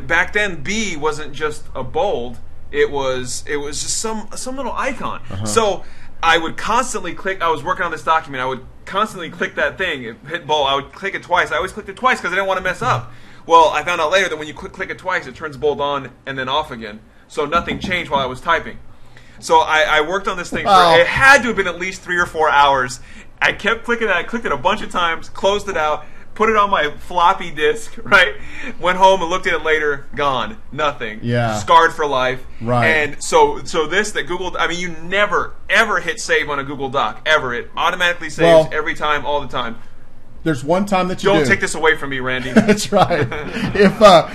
back then B wasn't just a bold. It was just some little icon. So I would constantly click. I was working on this document. I would constantly click that thing, hit bold. I would click it twice. I always clicked it twice because I didn't want to mess up. Well, I found out later that when you click it twice, it turns bold on and then off again. So nothing changed while I was typing. So I worked on this thing for, it had to have been at least 3 or 4 hours. I kept clicking it. I clicked it a bunch of times, closed it out, put it on my floppy disk, right? Went home and looked at it later, gone, nothing. Yeah. Scarred for life. Right. And so that Google, you never, ever hit save on a Google Doc, ever. It automatically saves every time, all the time. There's one time that you don't take this away from me, Randy. That's right.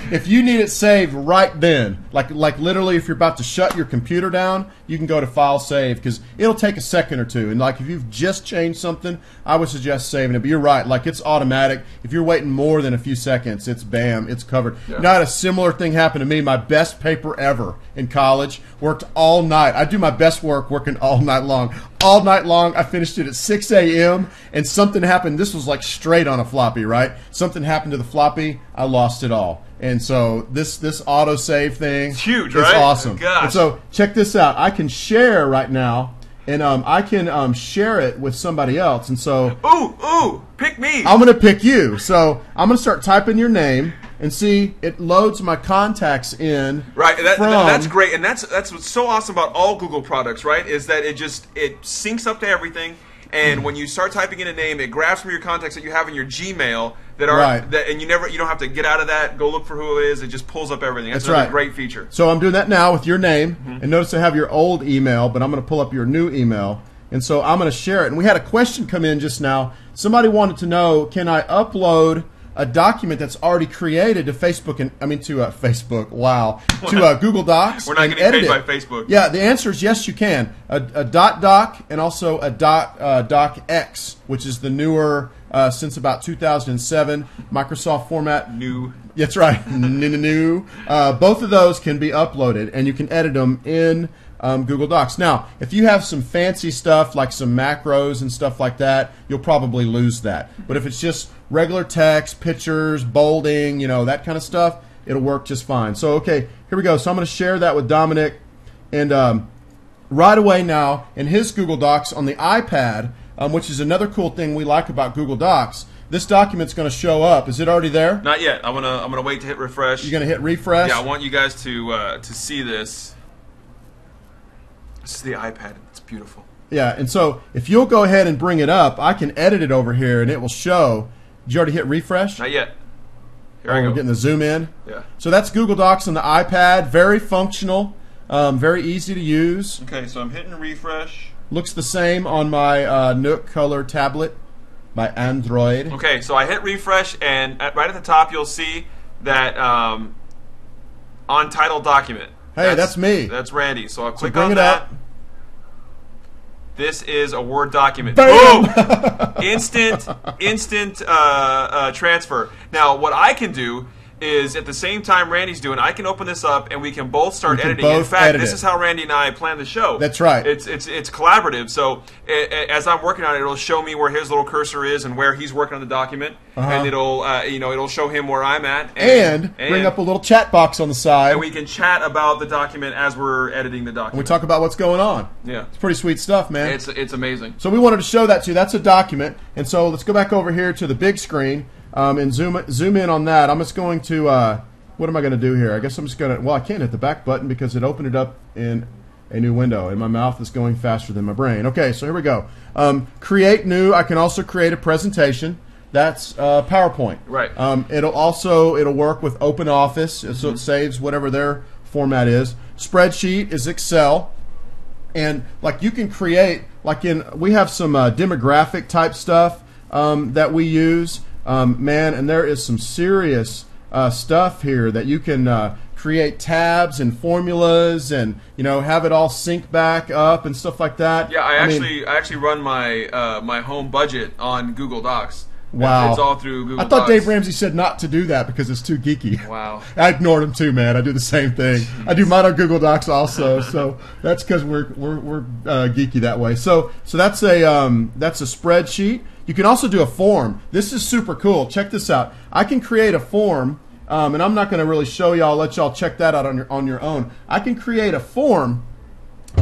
If you need it saved right then, like literally, if you're about to shut your computer down, you can go to File Save because it'll take a second or two. And like if you've just changed something, I would suggest saving it. But you're right, like it's automatic. If you're waiting more than a few seconds, it's bam, it's covered. Yeah. Now, a similar thing happened to me. My best paper ever in college, worked all night. I do my best work working all night long. All night long, I finished it at 6 a.m. and something happened. This was like straight on a floppy, right? Something happened to the floppy. I lost it all. And so this autosave thing it's huge, is right? awesome. Gosh. And so check this out. I can share right now, and I can share it with somebody else. And so ooh, pick me. I'm going to pick you. So I'm going to start typing your name. And see, it loads my contacts in. Right, that's great, and that's what's so awesome about all Google products, right? Is that it syncs up to everything. and when you start typing in a name, it grabs from your contacts that you have in your Gmail that are Right. and you don't have to get out of that, go look for who it is. It just pulls up everything. That's another great feature. So I'm doing that now with your name, and notice I have your old email, but I'm going to pull up your new email, and so I'm going to share it. And we had a question come in just now. Somebody wanted to know, can I upload a document that's already created to Facebook to Facebook. Wow, to Google Docs. We're not getting paid by Facebook. Yeah, the answer is yes, you can. A doc and also a docx, which is the newer since about 2007 Microsoft format. New. That's right. New. Both of those can be uploaded, and you can edit them in Google Docs. Now, if you have some fancy stuff like some macros and stuff like that, you'll probably lose that. But if it's just regular text, pictures, bolding, that kind of stuff, it'll work just fine. So, okay, here we go. So I'm going to share that with Dominic, and right away now in his Google Docs on the iPad, which is another cool thing we like about Google Docs. This document's going to show up. Is it already there? Not yet. I'm gonna wait to hit refresh. You're going to hit refresh? Yeah, I want you guys to see this. This is the iPad. It's beautiful. Yeah, and so if you'll go ahead and bring it up, I can edit it over here, and it will show. Did you already hit refresh? Not yet. Here I I go. We're getting the zoom in. Yeah. So that's Google Docs on the iPad. Very functional, very easy to use. Okay, so I'm hitting refresh. Looks the same on my Nook Color tablet by Android. Okay, so I hit refresh, and right at the top you'll see that on title document. Hey, that's me. That's Randy. So I'll click bring on it that. up. This is a Word document. Bam! Boom! Instant transfer. Now, what I can do is at the same time Randy's doing, I can open this up and we can both start editing. In fact, this is how Randy and I plan the show. That's right. It's collaborative. So as I'm working on it, it'll show me where his little cursor is and where he's working on the document, and it'll show him where I'm at, and bring up a little chat box on the side, and we can chat about the document as we're editing the document. and we talk about what's going on. Yeah, it's pretty sweet stuff, man. It's amazing. So we wanted to show that to you. That's a document, and so let's go back over here to the big screen. And zoom in on that. I'm just going to, what am I going to do here? I guess I'm just going to, well, I can't hit the back button because it opened it up in a new window, and my mouth is going faster than my brain. Okay, so here we go. Create new. I can also create a presentation. That's PowerPoint. Right. It'll work with OpenOffice, so it saves whatever their format is. Spreadsheet is Excel. And like you can create, we have some demographic type stuff that we use. And there is some serious stuff here that you can create tabs and formulas and have it all sync back up and stuff like that. Yeah, I actually run my my home budget on Google Docs. Wow. It's all through Google Docs. I thought Dave Ramsey said not to do that because it's too geeky. Wow. I ignored him too, man. I do the same thing. I do mine on Google Docs also, so that's because we're geeky that way. So that's a spreadsheet. You can also do a form. This is super cool. Check this out. I can create a form, and I'm not going to really show y'all. I'll let y'all check that out on your own. I can create a form,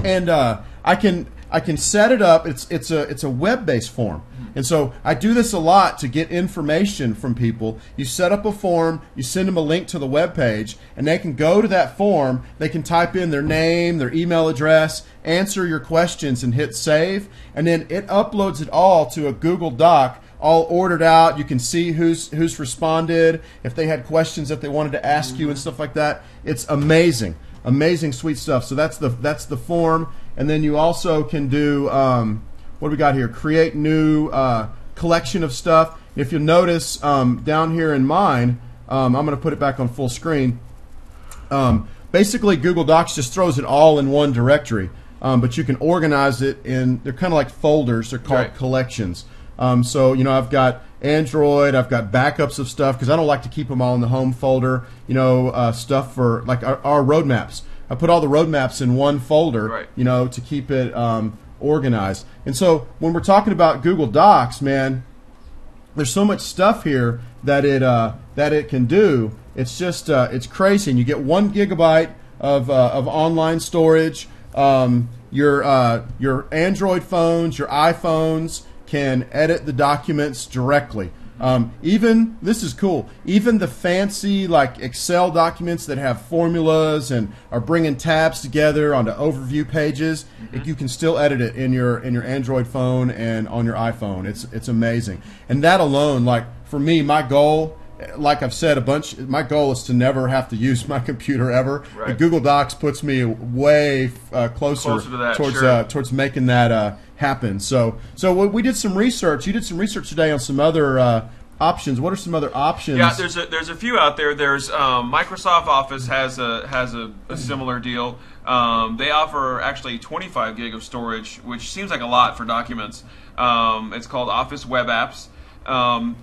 and I can set it up. It's a web-based form, and so I do this a lot to get information from people. You set up a form, you send them a link to the web page, and they can go to that form. They can type in their name, their email address, answer your questions, and hit save, and then it uploads it all to a Google Doc, all ordered out. You can see who's responded, if they had questions that they wanted to ask you and stuff like that. It's amazing. Amazing, sweet stuff. So that's the form, and then you also can do what do we got here? Create new collection of stuff. If you'll notice down here in mine, I'm going to put it back on full screen. Basically, Google Docs just throws it all in one directory, but you can organize it in. They're kind of like folders. They're called collections. So I've got Android, I've got backups of stuff because I don't like to keep them all in the home folder. Stuff for like our roadmaps. I put all the roadmaps in one folder, to keep it organized. And so when we're talking about Google Docs, man, there's so much stuff here that it can do. It's just it's crazy. And you get 1 gigabyte of online storage. Your Android phones, your iPhones can edit the documents directly. Even this is cool. Even the fancy like Excel documents that have formulas and are bringing tabs together onto overview pages, you can still edit it in your Android phone and on your iPhone. It's amazing. And that alone, like for me, my goal, like I've said a bunch, my goal is to never have to use my computer ever. Right. And Google Docs puts me way closer to that, towards sure. Towards making that happen. So we did some research. You did some research today on some other options. What are some other options? Yeah, there's a few out there. There's Microsoft Office has a similar deal. They offer actually 25 gig of storage, which seems like a lot for documents. It's called Office Web Apps. For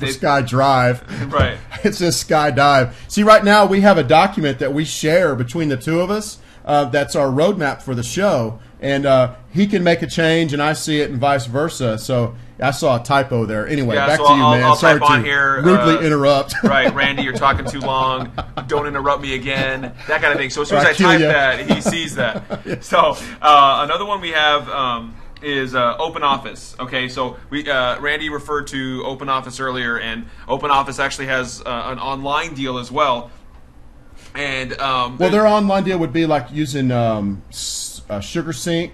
SkyDrive. Right. It says SkyDive. See, right now we have a document that we share between the two of us. That's our roadmap for the show. And he can make a change, and I see it, and vice versa. So I saw a typo there. Anyway, Yeah, back so to you, man. I'll Sorry type on to here, rudely interrupt. Right, Randy, you're talking too long. Don't interrupt me again. That kind of thing. So as soon as Or I I kill type ya. that, he sees that. So another one we have is OpenOffice. Okay, so Randy referred to OpenOffice earlier, and OpenOffice actually has an online deal as well. And well, their online deal would be like using SugarSync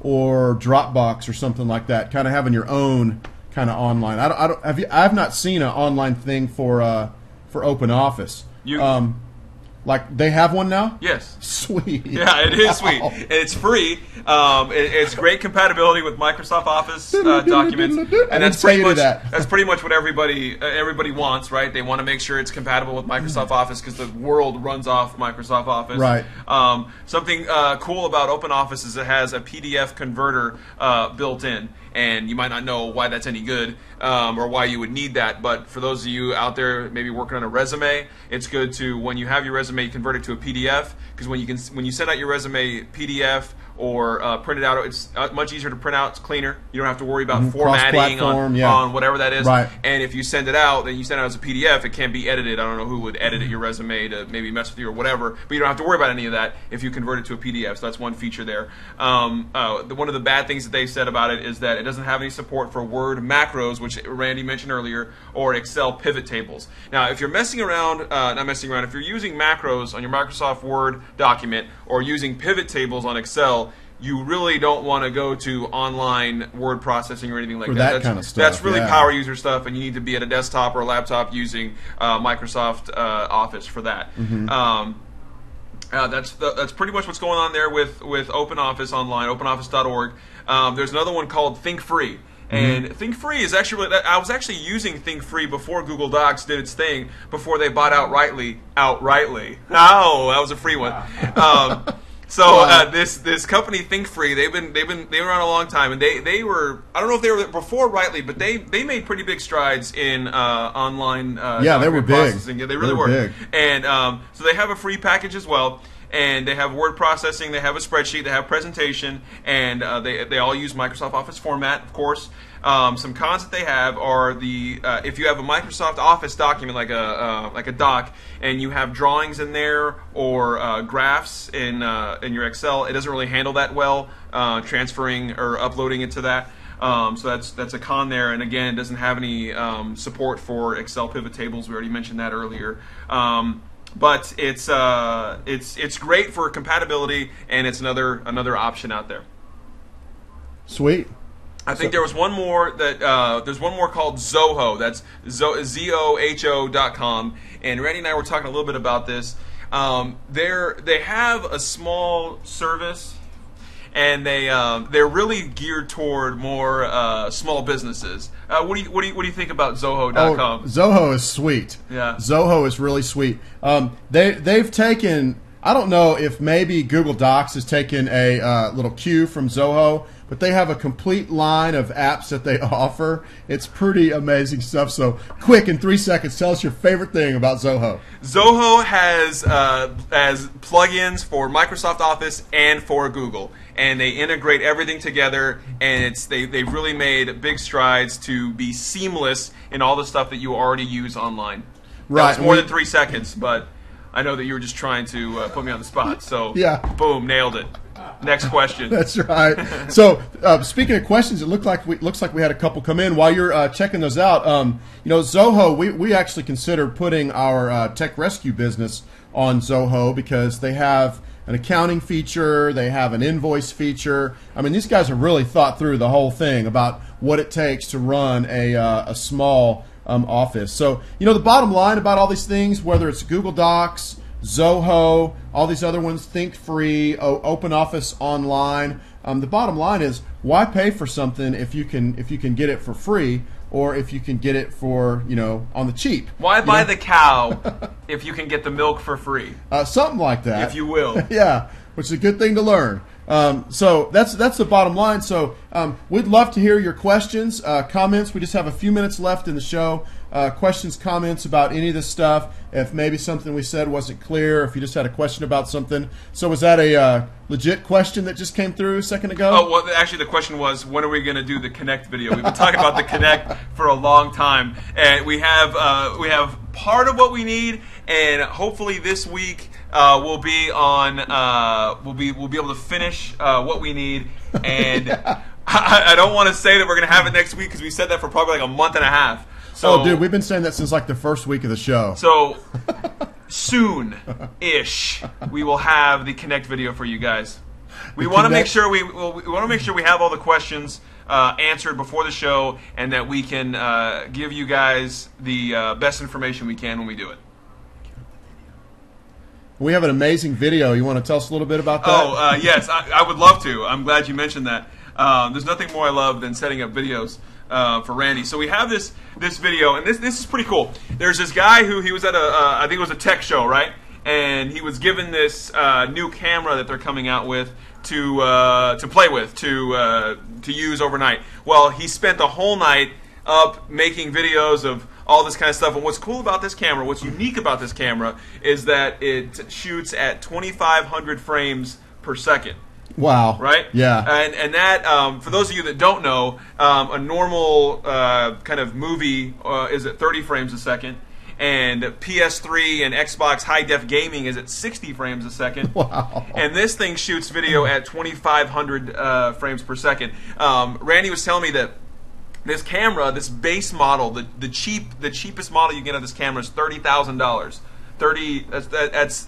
or Dropbox or something like that. Kind of having your own kind of online. I've not seen an online thing for OpenOffice. Like they have one now? Yes. Sweet. Yeah, it is sweet. Wow. It's free. It's great compatibility with Microsoft Office documents, and that's pretty much what everybody wants, right? They want to make sure it's compatible with Microsoft Office because the world runs off Microsoft Office. Right. Something cool about OpenOffice is it has a PDF converter built in. And you might not know why that's any good or why you would need that. But for those of you out there maybe working on a resume, it's good to, when you have your resume, convert it to a PDF. Because when you send out your resume PDF or print it out, it's much easier to print out. It's cleaner. You don't have to worry about formatting on whatever that is. Right. And if you send it out, then you send it out as a PDF. It can't be edited. I don't know who would edit your resume to maybe mess with you or whatever. But you don't have to worry about any of that if you convert it to a PDF. So that's one feature there. One of the bad things that they said about it is that it doesn't have any support for Word macros, which Randy mentioned earlier, or Excel pivot tables. Now, if you're if you're using macros on your Microsoft Word document or using pivot tables on Excel, you really don't want to go to online word processing or anything like For that. that kind of stuff, That's really yeah. power user stuff, and you need to be at a desktop or a laptop using Microsoft Office for that. That's pretty much what's going on there with OpenOffice online, openoffice.org. There's another one called ThinkFree. And ThinkFree is actually, I was actually using ThinkFree before Google Docs did its thing, before they bought Outrightly. Oh, that was a free one. So this company ThinkFree, they've been around a long time, and they were, I don't know if they were before Rightly, but they made pretty big strides in online they were big. processing. Yeah, they really were. Big. And so they have a free package as well. And they have word processing, they have a spreadsheet, they have presentation, and they all use Microsoft Office format, of course. Some cons that they have are if you have a Microsoft Office document like a doc, and you have drawings in there or graphs in your Excel, it doesn't really handle that well, transferring or uploading it to that. So that's a con there, and again, it doesn't have any support for Excel pivot tables. We already mentioned that earlier. But it's great for compatibility, and it's another option out there. Sweet. I think there was one more there's one more called Zoho. That's ZOHO.com. And Randy and I were talking a little bit about this. They have a small service, and they're really geared toward more small businesses. What do you think about Zoho.com? Oh, Zoho is sweet. Yeah. Zoho is really sweet. They've taken, I don't know if maybe Google Docs has taken a little cue from Zoho, but they have a complete line of apps that they offer. It's pretty amazing stuff. So quick, in 3 seconds, tell us your favorite thing about Zoho. Zoho has plugins for Microsoft Office and for Google, and they integrate everything together, and they've really made big strides to be seamless in all the stuff that you already use online. Right. It's more than 3 seconds, but I know that you were just trying to put me on the spot. So Yeah. boom, nailed it. Next question. That's right. So, speaking of questions, it looks like we had a couple come in. While you're checking those out, Zoho, we actually considered putting our tech rescue business on Zoho because they have an accounting feature, they have an invoice feature. I mean, these guys have really thought through the whole thing about what it takes to run a small office. So, the bottom line about all these things, whether it's Google Docs, Zoho, all these other ones, Think Free, Open Office Online. The bottom line is, why pay for something if you can get it for free, or if you can get it for on the cheap? Why buy the cow if you can get the milk for free? Something like that, if you will. Yeah, which is a good thing to learn. So that's the bottom line. So we'd love to hear your questions, comments. We just have a few minutes left in the show. Questions, comments about any of this stuff. If maybe something we said wasn't clear, if you just had a question about something. So was that a legit question that just came through a second ago? Oh, well, actually the question was, when are we going to do the Connect video? We've been talking about the Connect for a long time, and we have part of what we need, and hopefully this week we'll be on. We'll be able to finish what we need, and yeah. I don't want to say that we're going to have it next week because we said that for probably like a month and a half. So, dude, we've been saying that since like the first week of the show. So soon-ish, we will have the Connect video for you guys. We want to make sure we want to make sure we have all the questions answered before the show, and that we can give you guys the best information we can when we do it. We have an amazing video. You want to tell us a little bit about that? Oh, yes, I would love to. I'm glad you mentioned that. There's nothing more I love than setting up videos for Randy. So we have this video, and this is pretty cool. There's this guy who he was at I think it was a tech show, right? And he was given this new camera that they're coming out with to play with, to use overnight. Well, he spent the whole night up making videos of all this kind of stuff. And what's cool about this camera, what's unique about this camera, is that it shoots at 2,500 frames per second. Wow. Right? Yeah. And that, for those of you that don't know, a normal kind of movie is at 30 frames a second. And PS3 and Xbox high-def gaming is at 60 frames a second. Wow. And this thing shoots video at 2,500 frames per second. Randy was telling me that this camera, this base model, the cheapest model you get of this camera is $30,000. That's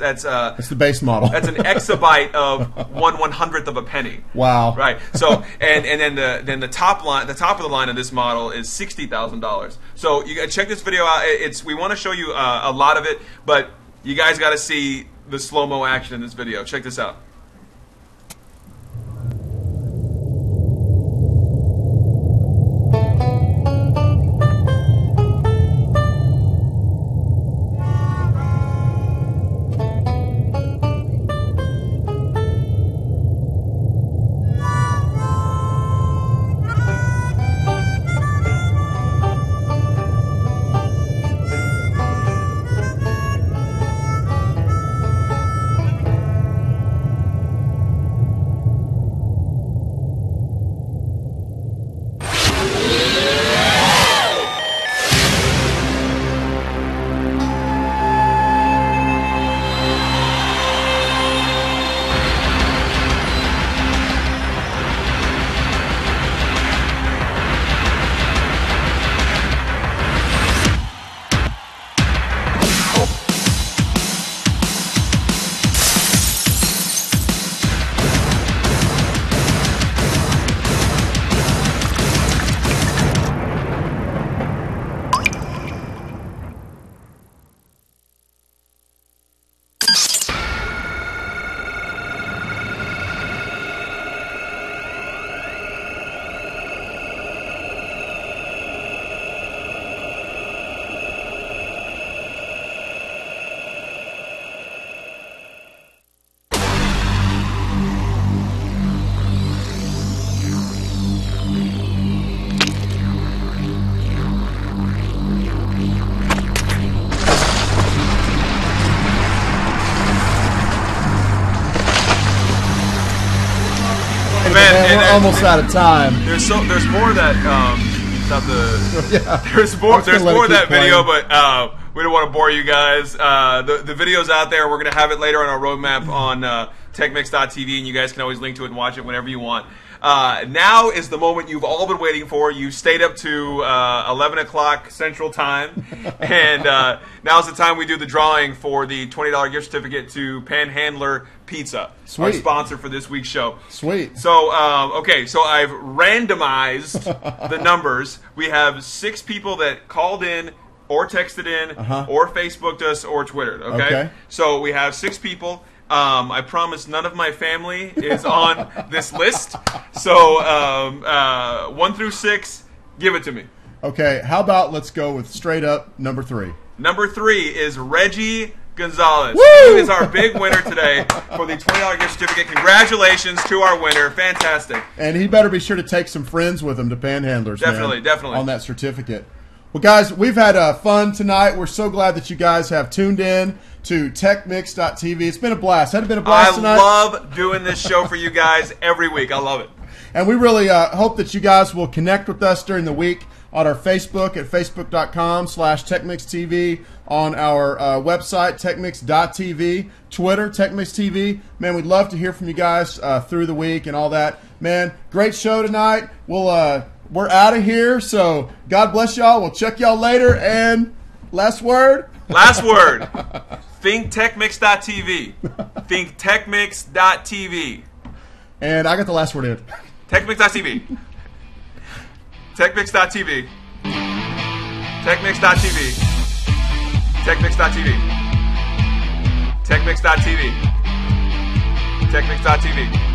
the base model. That's an exabyte of 1/100th of a penny. Wow. Right. So and then the top of the line of this model is $60,000. So you gotta check this video out. We want to show you a lot of it, but you guys got to see the slow-mo action in this video. Check this out. Man, we're almost out of time. There's more that Yeah. there's more of that video, but We don't want to bore you guys. The video's out there. We're going to have it later on our roadmap on techmix.tv, and you guys can always link to it and watch it whenever you want. Now is the moment you've all been waiting for. You stayed up to 11 o'clock Central Time, and now's the time we do the drawing for the $20 gift certificate to Panhandler Pizza, Sweet. our sponsor for this week's show. Sweet. So, okay, so I've randomized the numbers. We have 6 people that called in or texted in or Facebooked us or Twittered, okay? So we have 6 people. I promise none of my family is on this list. So 1 through 6, give it to me. Okay, how about let's go with straight up number 3. Number 3 is Reggie Gonzalez. Woo! He is our big winner today for the $20 gift certificate. Congratulations to our winner. Fantastic. And he better be sure to take some friends with him to Panhandlers, Definitely, man, definitely. on that certificate. Well, guys, we've had fun tonight. We're so glad that you guys have tuned in to techmix.tv. It's been a blast. Had it been a blast tonight? I love doing this show for you guys every week. I love it. And we really hope that you guys will connect with us during the week on our Facebook at facebook.com/techmixtv, on our website, techmix.tv, Twitter, techmixtv. Man, we'd love to hear from you guys through the week and all that. Man, great show tonight. We're out of here, so God bless y'all. We'll check y'all later. And last word? Last word. Think techmix.tv. Think techmix.tv. And I got the last word in. Techmix.tv. Techmix.tv. Techmix.tv. Techmix.tv. Techmix.tv. Techmix.tv.